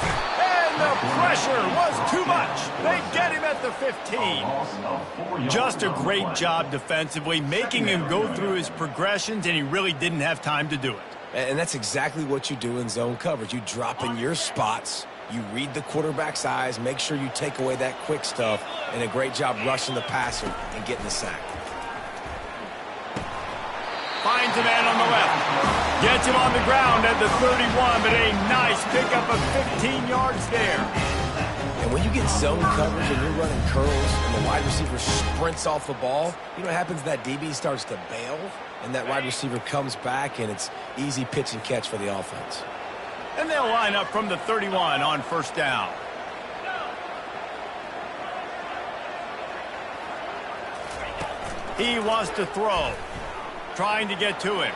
Speaker 1: And the pressure was too much. They get him at the 15. Just a great job defensively, making him go through his progressions, and he really didn't have time to do it.
Speaker 2: And that's exactly what you do in zone coverage. You drop in your spots, you read the quarterback's eyes, make sure you take away that quick stuff, and a great job rushing the passer and getting the sack.
Speaker 1: finds a man on the left. Gets him on the ground at the 31, but a nice pickup of 15 yards there.
Speaker 2: And when you get zone coverage and you're running curls and the wide receiver sprints off the ball, you know what happens? That DB starts to bail, and that wide receiver comes back, and it's easy pitch and catch for the offense.
Speaker 1: And they'll line up from the 31 on first down. He wants to throw, trying to get to him.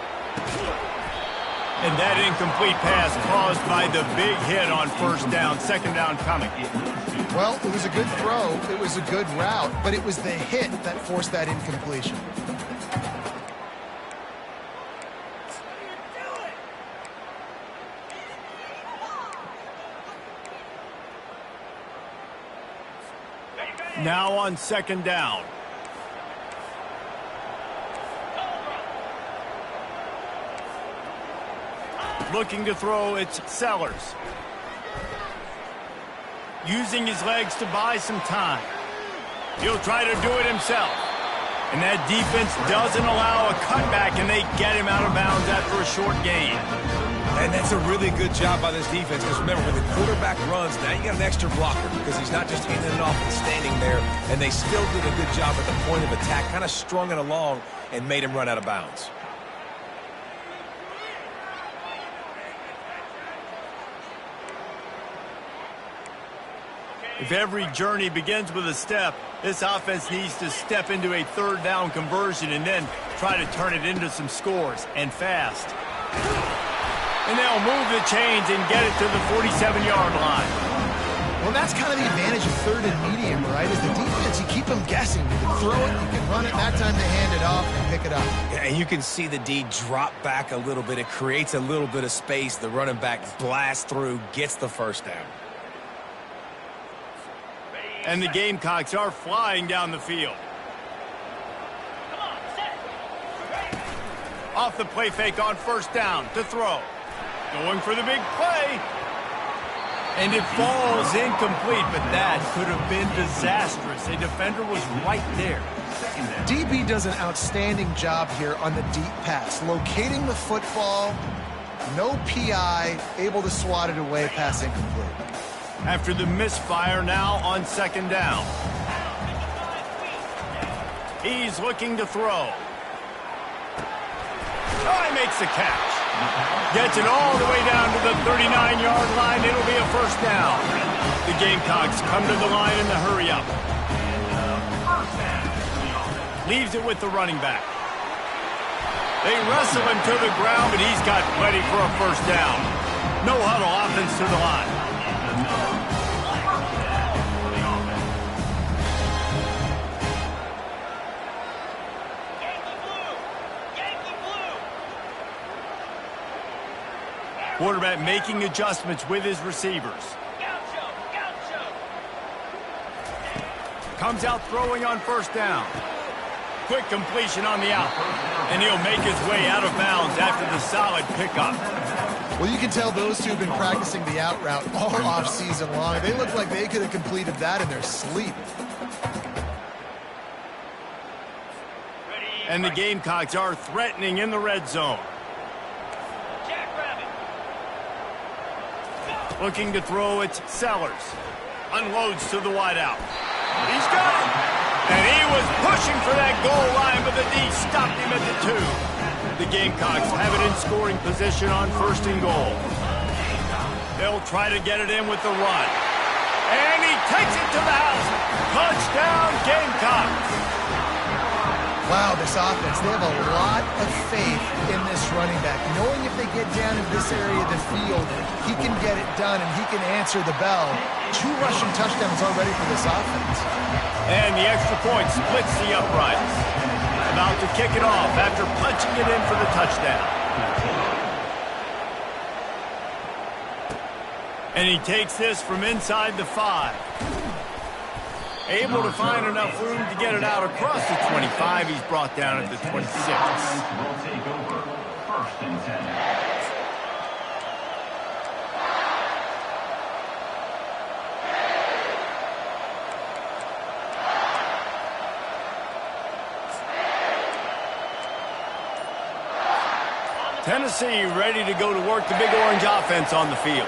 Speaker 1: And that incomplete pass caused by the big hit on first down, second down coming.
Speaker 3: Well, it was a good throw, it was a good route, but it was the hit that forced that incompletion.
Speaker 1: Now on second down. Looking to throw, it's Sellers. Using his legs to buy some time. He'll try to do it himself. And that defense doesn't allow a cutback, and they get him out of bounds after a short gain.
Speaker 2: And that's a really good job by this defense, because remember, when the quarterback runs, now you got an extra blocker, because he's not just handing it off and standing there, and they still did a good job at the point of attack, kind of strung it along and made him run out of bounds.
Speaker 1: If every journey begins with a step, this offense needs to step into a third down conversion and then try to turn it into some scores, and fast. And they'll move the chains and get it to the 47-yard line.
Speaker 3: Well, that's kind of the advantage of third and medium, right? Is the defense, you keep them guessing. You can throw it, you can run it, that time they hand it off and pick it up.
Speaker 2: Yeah, and you can see the D drop back a little bit. It creates a little bit of space. The running back blasts through, gets the first down.
Speaker 1: And the Gamecocks are flying down the field. Off the play fake on first down to throw. Going for the big play. And it falls incomplete, but that could have been disastrous. A defender was right there.
Speaker 3: DB does an outstanding job here on the deep pass. Locating the football, no PI, able to swat it away, pass incomplete.
Speaker 1: After the misfire, now on second down. He's looking to throw. Oh, he makes the catch. Gets it all the way down to the 39-yard line. It'll be a first down. The Gamecocks come to the line in the hurry-up. Leaves it with the running back. They wrestle him to the ground, but he's got plenty for a first down. No huddle offense to the line. Quarterback making adjustments with his receivers. Comes out throwing on first down. Quick completion on the out. And he'll make his way out of bounds after the solid pickup.
Speaker 3: Well, you can tell those two have been practicing the out route all offseason long. They look like they could have completed that in their sleep.
Speaker 1: And the Gamecocks are threatening in the red zone. Looking to throw, it's Sellers. Unloads to the wideout. He's got it! And he was pushing for that goal line, but the D stopped him at the 2. The Gamecocks have it in scoring position on first and goal. They'll try to get it in with the run. And he takes it to the house. Touchdown, Gamecocks!
Speaker 3: Wow, this offense, they have a lot of faith in this running back. Knowing if they get down in this area of the field, he can get it done and he can answer the bell. 2 rushing touchdowns already for this offense.
Speaker 1: And the extra point splits the uprights. About to kick it off after punching it in for the touchdown. And he takes this from inside the 5. Able to find enough room to get it out across the 25. He's brought down at the 26.
Speaker 4: Will take over first and 10.
Speaker 1: Tennessee ready to go to work the Big Orange offense on the field.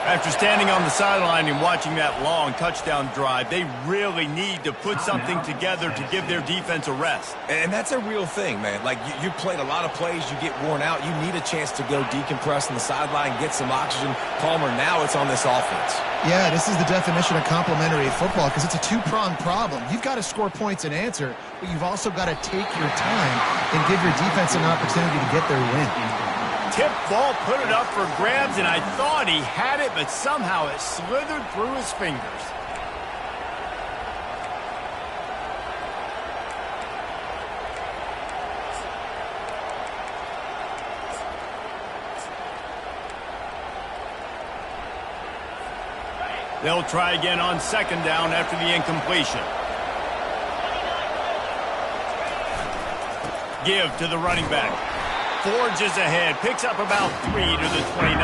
Speaker 1: After standing on the sideline and watching that long touchdown drive, they really need to put something together to give their defense a rest.
Speaker 2: And that's a real thing, man. Like, you played a lot of plays, you get worn out, you need a chance to go decompress on the sideline, get some oxygen. Palmer, now it's on this offense.
Speaker 3: Yeah, this is the definition of complementary football because it's a two-pronged problem. You've got to score points and answer, but you've also got to take your time and give your defense an opportunity to get their win.
Speaker 1: Tip ball, put it up for grabs, and I thought he had it, but somehow it slithered through his fingers. They'll try again on second down after the incompletion. Give to the running back. Forges ahead, picks up about 3 to the 29.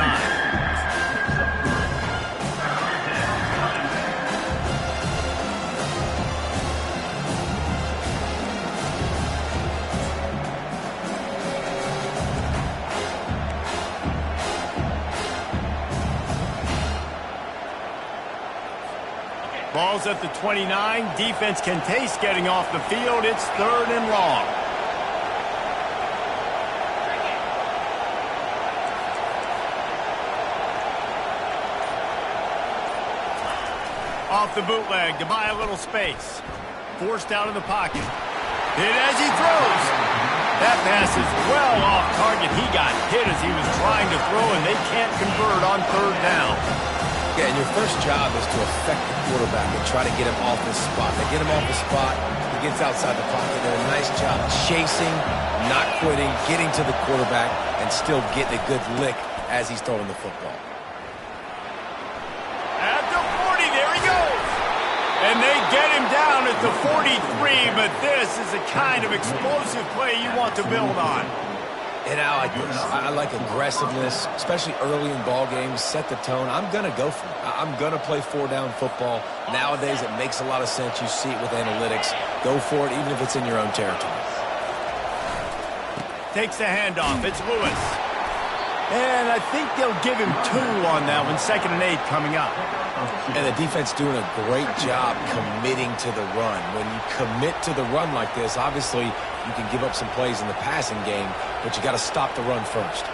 Speaker 1: Ball's at the 29. Defense can taste getting off the field. It's 3rd and long. Off the bootleg to buy a little space. Forced out of the pocket. Hit as he throws. That pass is well off target. He got hit as he was trying to throw, and they can't convert on 3rd down.
Speaker 2: Yeah, and your first job is to affect the quarterback and try to get him off his spot. They get him off the spot. He gets outside the pocket. They're a nice job chasing, not quitting, getting to the quarterback, and still getting a good lick as he's throwing the football.
Speaker 1: And they get him down at the 43, but this is the kind of explosive play you want to build on.
Speaker 2: And I like this. I like aggressiveness, especially early in ball games. Set the tone. I'm going to go for it. I'm going to play 4-down football. Nowadays, it makes a lot of sense. You see it with analytics. Go for it, even if it's in your own territory.
Speaker 1: Takes the handoff. It's Lewis. And I think they'll give him 2 on that one. 2nd and 8 coming up.
Speaker 2: And the defense doing a great job committing to the run. When you commit to the run like this, obviously you can give up some plays in the passing game, but you got to stop the run first.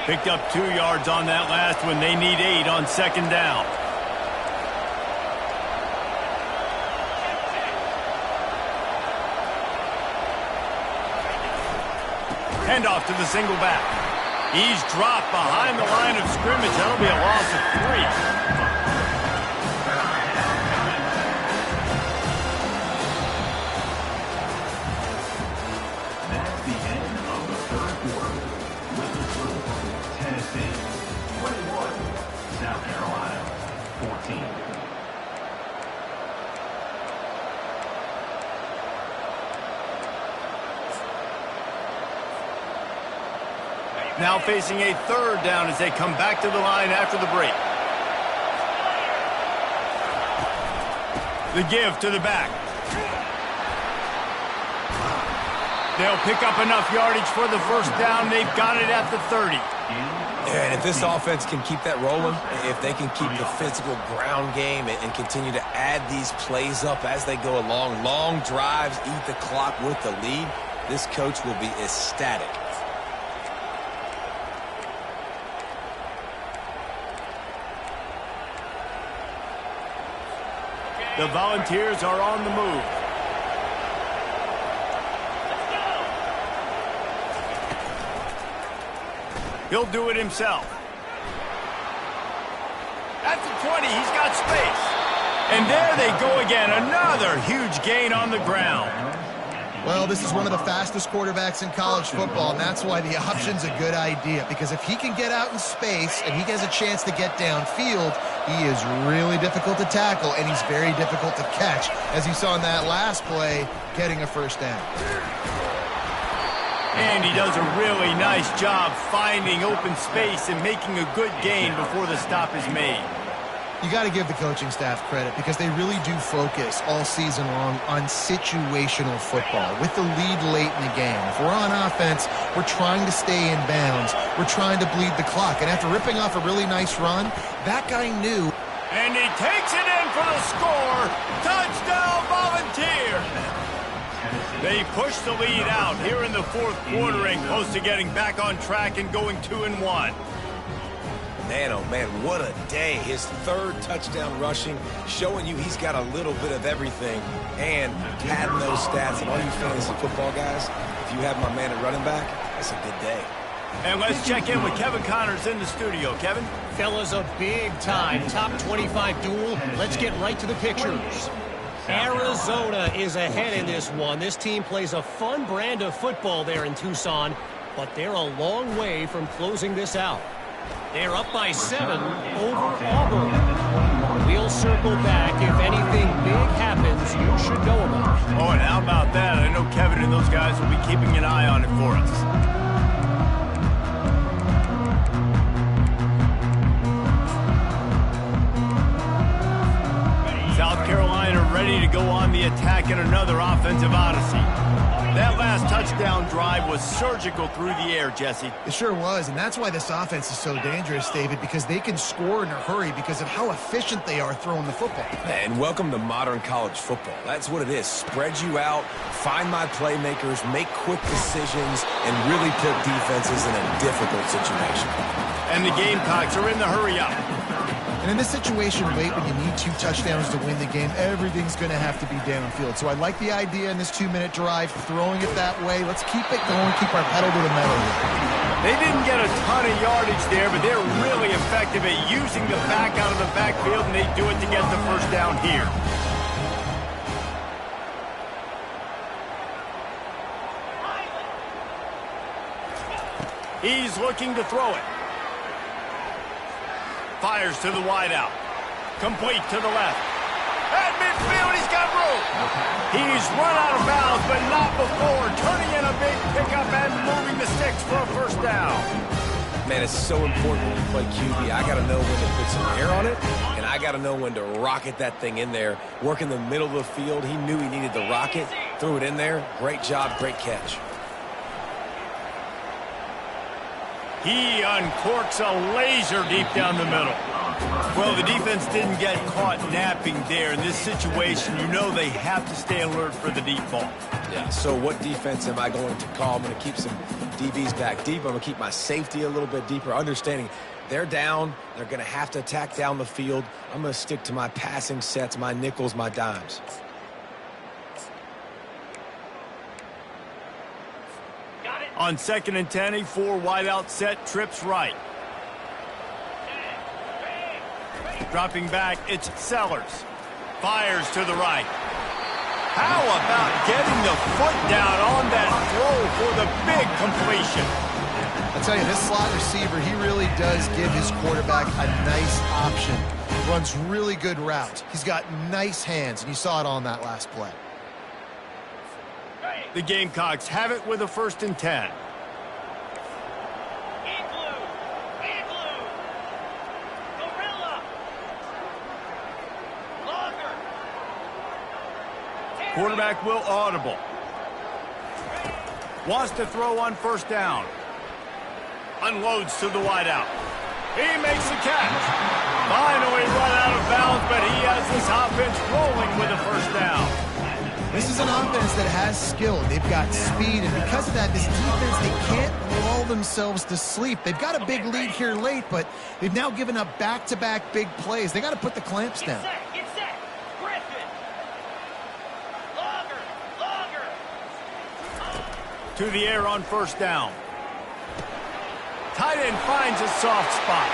Speaker 1: Picked up 2 yards on that last one. They need 8 on 2nd down. Handoff to the single back. He's dropped behind the line of scrimmage. That'll be a loss of 3.
Speaker 4: That's the end of the 3rd quarter. With the score, Tennessee 21, South Carolina 14.
Speaker 1: Now facing a 3rd down as they come back to the line after the break. The give to the back. They'll pick up enough yardage for the 1st down. They've got it at the 30.
Speaker 2: And if this offense can keep that rolling, if they can keep the physical ground game and continue to add these plays up as they go along, long drives, eat the clock with the lead, this coach will be ecstatic.
Speaker 1: The Volunteers are on the move. He'll do it himself. At the 20, he's got space. And there they go again. Another huge gain on the ground.
Speaker 3: Well, this is one of the fastest quarterbacks in college football, and that's why the option's a good idea. Because if he can get out in space and he has a chance to get downfield, he is really difficult to tackle, and he's very difficult to catch. As you saw in that last play, getting a 1st down.
Speaker 1: And he does a really nice job finding open space and making a good gain before the stop is made.
Speaker 3: You got to give the coaching staff credit because they really do focus all season long on situational football with the lead late in the game. If we're on offense, we're trying to stay in bounds. We're trying to bleed the clock. And after ripping off a really nice run, that guy knew.
Speaker 1: And he takes it in for the score. Touchdown Volunteers. They push the lead out here in the fourth quarter and close to getting back on track and going 2-1.
Speaker 2: Man, oh man, what a day. His third touchdown rushing, showing you he's got a little bit of everything. And padding those stats, and all you fantasy football guys, if you have my man at running back, that's a good day.
Speaker 1: And let's check in with Kevin Connors in the studio. Kevin?
Speaker 5: Fellas, a big-time top 25 duel. Let's get right to the pictures. Arizona is ahead in this one. This team plays a fun brand of football there in Tucson, but they're a long way from closing this out. They're up by 7 over Auburn. We'll circle back. If anything big happens, you should know about it.
Speaker 1: Oh, and how about that? I know Kevin and those guys will be keeping an eye on it for us. South Carolina ready to go on the attack in another offensive odyssey. That last touchdown drive was surgical through the air, Jesse.
Speaker 3: It sure was, and that's why this offense is so dangerous, David, because they can score in a hurry because of how efficient they are throwing the football.
Speaker 2: And welcome to modern college football. That's what it is. Spread you out, find my playmakers, make quick decisions, and really put defenses in a difficult situation.
Speaker 1: And the Gamecocks are in the hurry up.
Speaker 3: And in this situation late when you need 2 touchdowns to win the game, everything's going to have to be downfield. So I like the idea in this 2-minute drive, throwing it that way. Let's keep it going, keep our pedal to the metal here.
Speaker 1: They didn't get a ton of yardage there, but they're really effective at using the back out of the backfield, and they do it to get the first down here. He's looking to throw it. Fires to the wideout. Complete to the left. At midfield, he's got room. He's run out of bounds, but not before. Turning in a big pickup and moving the sticks for a first down.
Speaker 2: Man, it's so important when you play QB. I got to know when to put some air on it, and I got to know when to rocket that thing in there. Work in the middle of the field. He knew he needed the rocket. Threw it in there. Great job, great catch.
Speaker 1: He uncorks a laser deep down the middle. Well, the defense didn't get caught napping there. In this situation, you know they have to stay alert for the deep ball.
Speaker 2: Yeah, so what defense am I going to call? I'm going to keep some DBs back deep. I'm going to keep my safety a little bit deeper, understanding they're down. They're going to have to attack down the field. I'm going to stick to my passing sets, my nickels, my dimes.
Speaker 1: On 2nd and 10, a 4 wideout set, trips right. Dropping back, it's Sellers. Fires to the right. How about getting the foot down on that throw for the big completion?
Speaker 3: I'll tell you, this slot receiver, he really does give his quarterback a nice option. Runs really good routes. He's got nice hands, and you saw it on that last play.
Speaker 1: The Gamecocks have it with a 1st and 10. Quarterback will audible. Wants to throw on 1st down. Unloads to the wideout. He makes the catch. Finally run out of bounds, but he has this offense rolling with a 1st down.
Speaker 3: This is an offense that has skill. They've got speed, and because of that, this defense, they can't lull themselves to sleep. They've got a big lead here late, but they've now given up back-to-back big plays. They got to put the clamps down.
Speaker 6: Get set. Griffin. Longer.
Speaker 1: To the air on 1st down. Tight end finds a soft spot.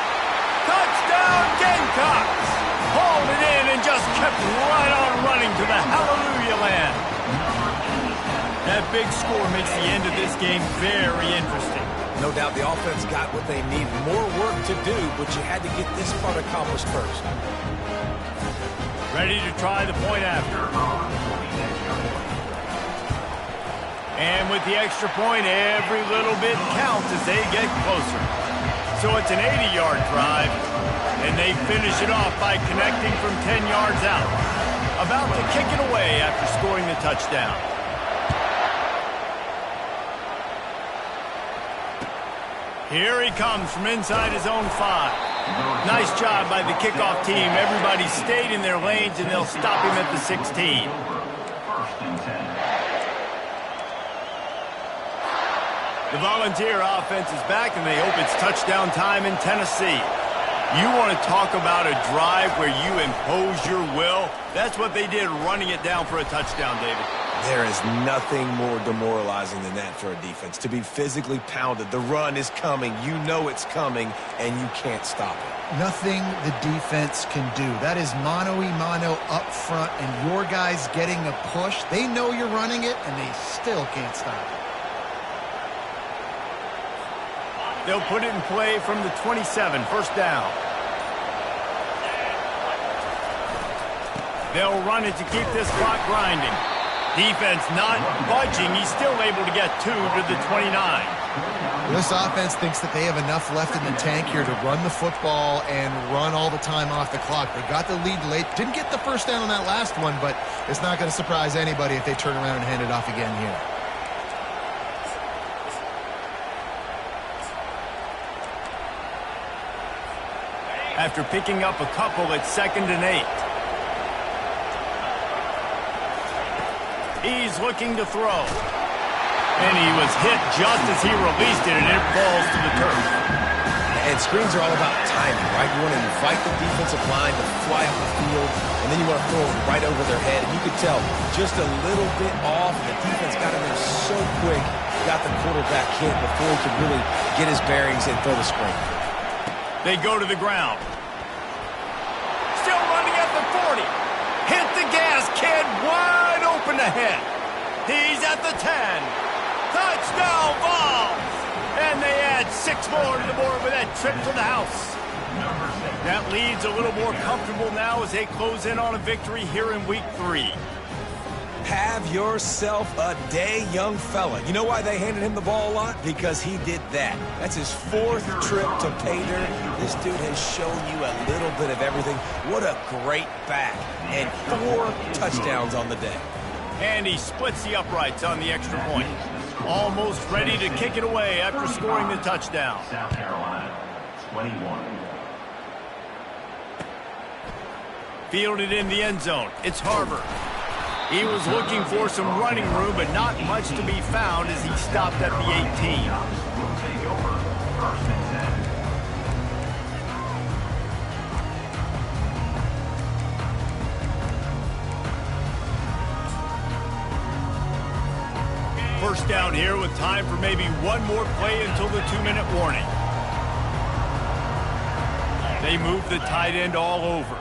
Speaker 1: Touchdown, Gamecocks! Hauled it in and just kept right on running to the hallelujah land. That big score makes the end of this game very interesting.
Speaker 2: No doubt the offense got what they need. More work to do, but you had to get this part accomplished first.
Speaker 1: Ready to try the point after. And with the extra point, every little bit counts as they get closer. So it's an 80-yard drive. And they finish it off by connecting from 10 yards out. About to kick it away after scoring the touchdown. Here he comes from inside his own 5. Nice job by the kickoff team. Everybody stayed in their lanes, and they'll stop him at the 16. The Volunteer offense is back, and they hope it's touchdown time in Tennessee. You want to talk about a drive where you impose your will? That's what they did, running it down for a touchdown, David.
Speaker 2: There is nothing more demoralizing than that for a defense, to be physically pounded. The run is coming. You know it's coming, and you can't stop it.
Speaker 3: Nothing the defense can do. That is mano-a-mano up front, and your guys getting a push. They know you're running it, and they still can't stop it.
Speaker 1: They'll put it in play from the 27, first down. They'll run it to keep this clock grinding. Defense not budging. He's still able to get 2 to the 29.
Speaker 3: This offense thinks that they have enough left in the tank here to run the football and run all the time off the clock. They got the lead late. Didn't get the first down on that last one, but it's not going to surprise anybody if they turn around and hand it off again here.
Speaker 1: After picking up a couple at 2nd and 8. He's looking to throw. And he was hit just as he released it, and it falls to the turf.
Speaker 2: And screens are all about timing, right? You want to invite the defensive line to fly up the field, and then you want to throw it right over their head. And you could tell just a little bit off. The defense got in there so quick, got the quarterback hit before he could really get his bearings and throw the screen.
Speaker 1: They go to the ground. Still running at the 40. Hit the gas, kid. Wide open ahead. He's at the 10. Touchdown, Warzz. And they add 6 more to the board with that trip to the house. That lead's a little more comfortable now as they close in on a victory here in week 3.
Speaker 2: Have yourself a day, young fella. You know why they handed him the ball a lot? Because he did that. That's his 4th trip to pay dirt. This dude has shown you a little bit of everything. What a great back. And 4 touchdowns on the day.
Speaker 1: And he splits the uprights on the extra point. Almost ready to kick it away after scoring the touchdown.
Speaker 4: South Carolina, 21.
Speaker 1: Fielded in the end zone. It's Harbor. He was looking for some running room, but not much to be found as he stopped at the 18.
Speaker 4: Will take over 1st and 10.
Speaker 1: First down here with time for maybe one more play until the 2-minute warning. They move the tight end all over.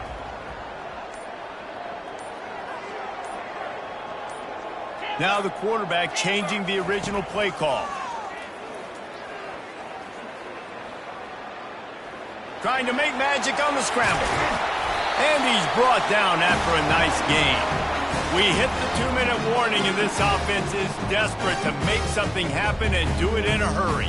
Speaker 1: Now the quarterback changing the original play call. Trying to make magic on the scramble. And he's brought down after a nice gain. We hit the 2-minute warning, and this offense is desperate to make something happen and do it in a hurry.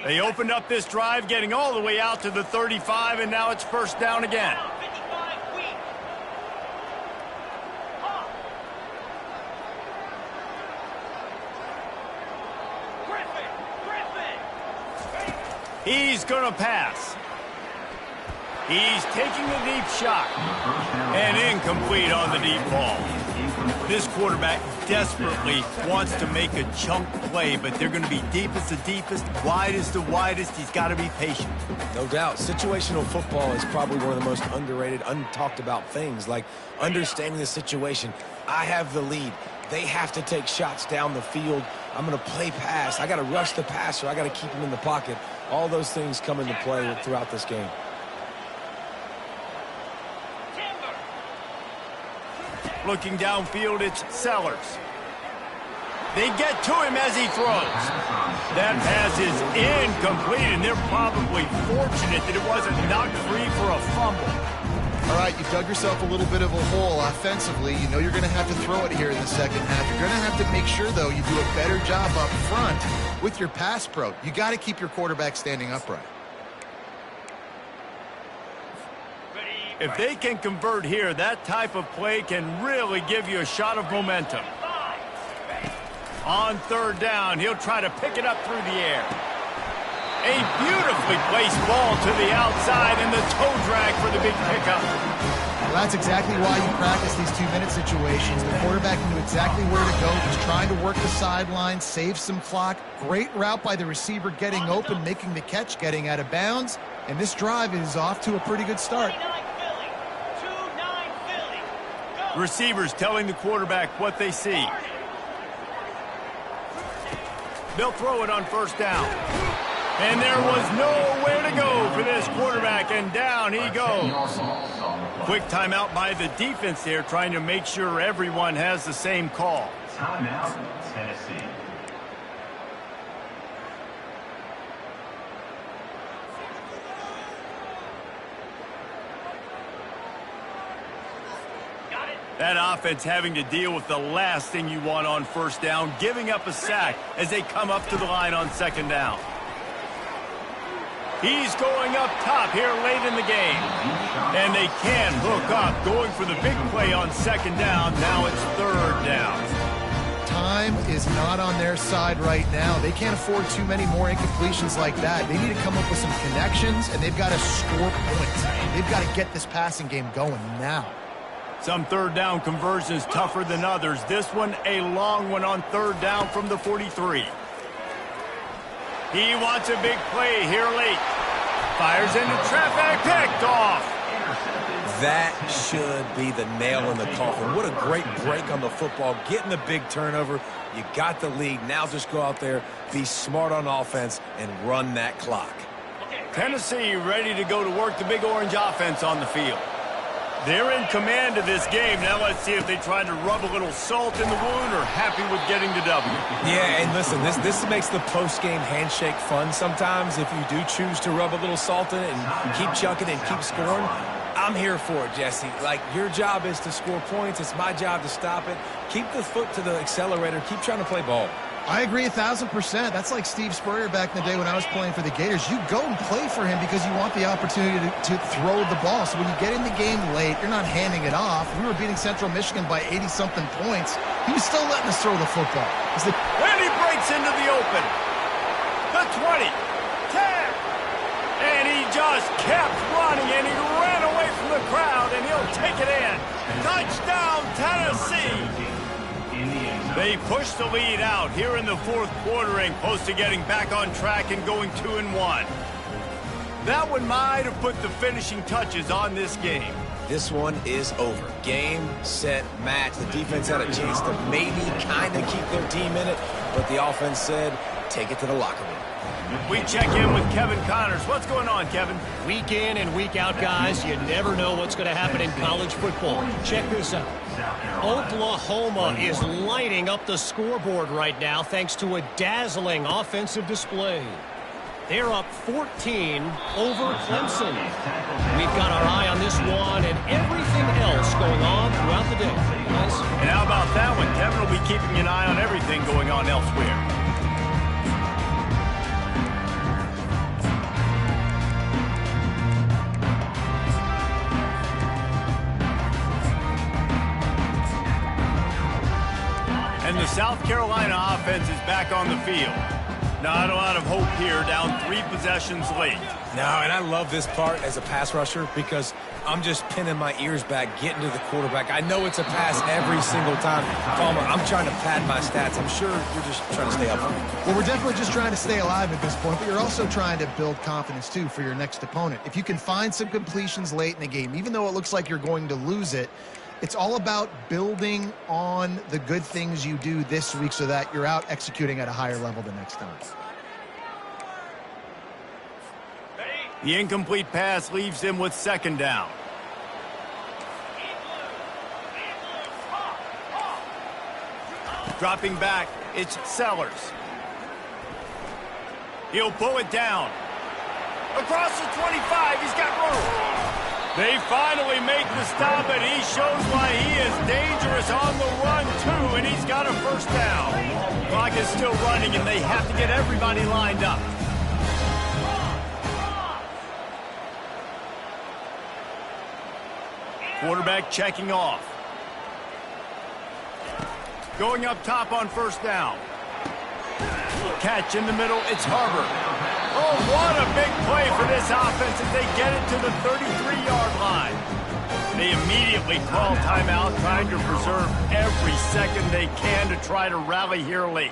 Speaker 1: They opened up this drive, getting all the way out to the 35, and now it's first down again. He's going to pass. He's taking the deep shot. And incomplete on the deep ball. This quarterback desperately wants to make a chunk play, but they're going to be deepest to deepest, widest to widest. He's got to be patient.
Speaker 2: No doubt. Situational football is probably one of the most underrated, untalked about things, like understanding the situation. I have the lead. They have to take shots down the field. I'm going to play pass. I got to rush the passer. I got to keep him in the pocket. All those things come into play throughout this game.
Speaker 1: Looking downfield, it's Sellers. They get to him as he throws. That pass is incomplete, and they're probably fortunate that it wasn't knocked free for a fumble.
Speaker 3: All right, you've dug yourself a little bit of a hole offensively. You know you're going to have to throw it here in the second half. You're going to have to make sure, though, you do a better job up front with your pass pro. You got to keep your quarterback standing upright.
Speaker 1: If they can convert here, that type of play can really give you a shot of momentum. On third down, he'll try to pick it up through the air. A beautifully placed ball to the outside and the toe drag for the big pickup.
Speaker 3: Well, that's exactly why you practice these 2-minute situations. The quarterback knew exactly where to go. He's trying to work the sideline, save some clock. Great route by the receiver getting open, making the catch, getting out of bounds. And this drive is off to a pretty good start.
Speaker 1: Receivers telling the quarterback what they see. They'll throw it on first down. And there was nowhere to go for this quarterback, and down he goes. Quick timeout by the defense there, trying to make sure everyone has the same call.
Speaker 4: Timeout, Tennessee.
Speaker 1: That offense having to deal with the last thing you want on first down, giving up a sack as they come up to the line on second down. He's going up top here late in the game. And they can hook up, going for the big play on second down. Now it's third down.
Speaker 3: Time is not on their side right now. They can't afford too many more incompletions like that. They need to come up with some connections, and they've got to score points. They've got to get this passing game going now.
Speaker 1: Some third down conversions tougher than others. This one a long one on third down from the 43. He wants a big play here late. Fires into traffic, picked off.
Speaker 2: That should be the nail in the coffin. What a great break on the football. Getting the big turnover. You got the lead. Now just go out there, be smart on offense, and run that clock.
Speaker 1: Tennessee ready to go to work the big orange offense on the field. They're in command of this game. Now let's see if they try to rub a little salt in the wound or happy with getting the W.
Speaker 2: Yeah, and listen, this makes the post-game handshake fun sometimes if you do choose to rub a little salt in it and keep chucking and keep scoring. I'm here for it, Jesse. Like, your job is to score points. It's my job to stop it. Keep the foot to the accelerator. Keep trying to play ball.
Speaker 3: I agree 1,000%. That's like Steve Spurrier back in the day when I was playing for the Gators. You go and play for him because you want the opportunity to throw the ball. So when you get in the game late, you're not handing it off. We were beating Central Michigan by 80-something points. He was still letting us throw the football.
Speaker 1: And he breaks into the open. The 20, 10, and he just kept running, and he ran away from the crowd, and he'll take it in. Touchdown, Tennessee! They push the lead out here in the fourth quarter and close to getting back on track and going 2-1. That one might have put the finishing touches on this game.
Speaker 2: This one is over. Game, set, match. The defense had a chance to maybe kind of keep their team in it, but the offense said, take it to the locker room.
Speaker 1: We check in with Kevin Connors. What's going on, Kevin?
Speaker 5: Week in and week out, guys, you never know what's going to happen in college football. Check this out. Oklahoma is lighting up the scoreboard right now thanks to a dazzling offensive display. They're up 14 over Clemson. We've got our eye on this one and everything else going on throughout the day. Guys.
Speaker 1: And how about that one? Kevin will be keeping an eye on everything going on elsewhere. And the South Carolina offense is back on the field. Not a lot of hope here, down 3 possessions late.
Speaker 2: No, and I love this part as a pass rusher because I'm just pinning my ears back, getting to the quarterback. I know it's a pass every single time. Palmer, I'm trying to pad my stats. I'm sure you're just trying to stay up on it.
Speaker 3: Well, we're definitely just trying to stay alive at this point, but you're also trying to build confidence, too, for your next opponent. If you can find some completions late in the game, even though it looks like you're going to lose it, it's all about building on the good things you do this week so that you're out executing at a higher level the next time.
Speaker 1: The incomplete pass leaves him with second down. Dropping back, it's Sellers. He'll pull it down. Across the 25, he's got room. They finally make the stop, and he shows why he is dangerous on the run, too, and he's got a first down. Clock is still running, and they have to get everybody lined up. Quarterback checking off. Going up top on first down. Catch in the middle, it's Harbor. Oh, what a big play for this offense as they get it to the 33-yard line. They immediately call timeout, trying to preserve every second they can to try to rally here late.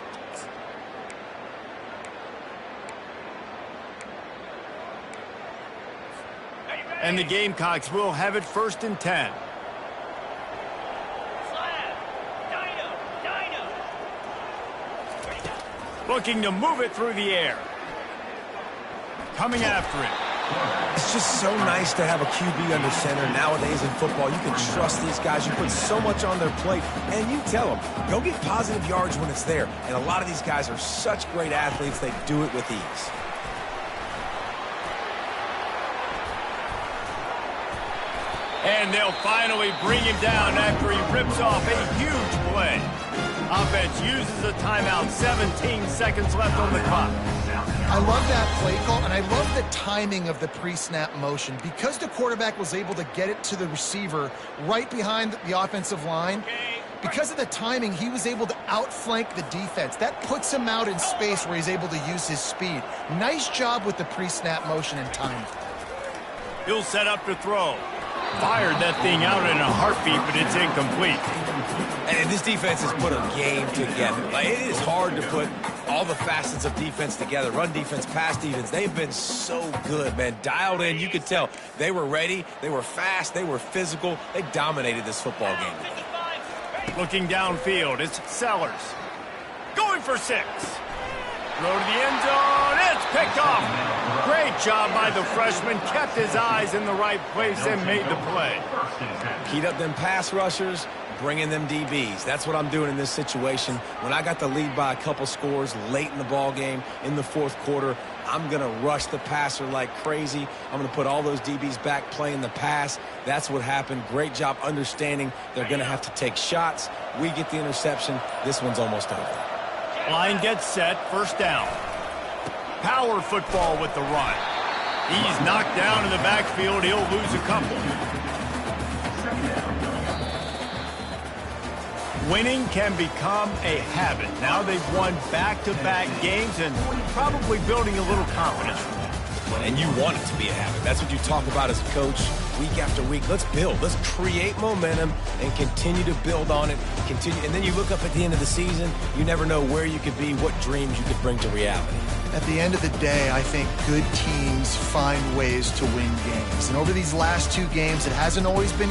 Speaker 1: And the Gamecocks will have it 1st and 10. Looking to move it through the air. Coming after it.
Speaker 2: It's just so nice to have a QB under center. Nowadays in football, you can trust these guys. You put so much on their plate, and you tell them, go get positive yards when it's there. And a lot of these guys are such great athletes, they do it with ease.
Speaker 1: And they'll finally bring him down after he rips off a huge play. Offense uses a timeout, 17 seconds left on the clock.
Speaker 3: I love that play call, and I love the timing of the pre-snap motion. Because the quarterback was able to get it to the receiver right behind the offensive line, because of the timing, he was able to outflank the defense. That puts him out in space where he's able to use his speed. Nice job with the pre-snap motion and timing.
Speaker 1: He'll set up to throw. Fired that thing out in a heartbeat, but it's incomplete.
Speaker 2: And this defense has put a game together. Like, it is hard to put all the facets of defense together. Run defense, pass defense. They've been so good, man. Dialed in. You could tell they were ready. They were fast. They were physical. They dominated this football game today.
Speaker 1: Looking downfield, it's Sellers. Going for 6. Throw to the end zone. It's picked off. Great job by the freshman. Kept his eyes in the right place and made the play.
Speaker 2: Keyed up them pass rushers, bringing them DBs. That's what I'm doing in this situation. When I got the lead by a couple scores late in the ball game, in the 4th quarter, I'm going to rush the passer like crazy. I'm going to put all those DBs back playing the pass. That's what happened. Great job understanding they're going to have to take shots. We get the interception. This one's almost over.
Speaker 1: Line gets set, first down. Power football with the run. He's knocked down in the backfield. He'll lose a couple. Winning can become a habit. Now they've won back-to-back games and probably building a little confidence.
Speaker 2: And you want it to be a habit. That's what you talk about as a coach week after week. Let's build. Let's create momentum and continue to build on it. Continue, and then you look up at the end of the season, you never know where you could be, what dreams you could bring to reality.
Speaker 3: At the end of the day, I think good teams find ways to win games. And over these last 2 games, it hasn't always been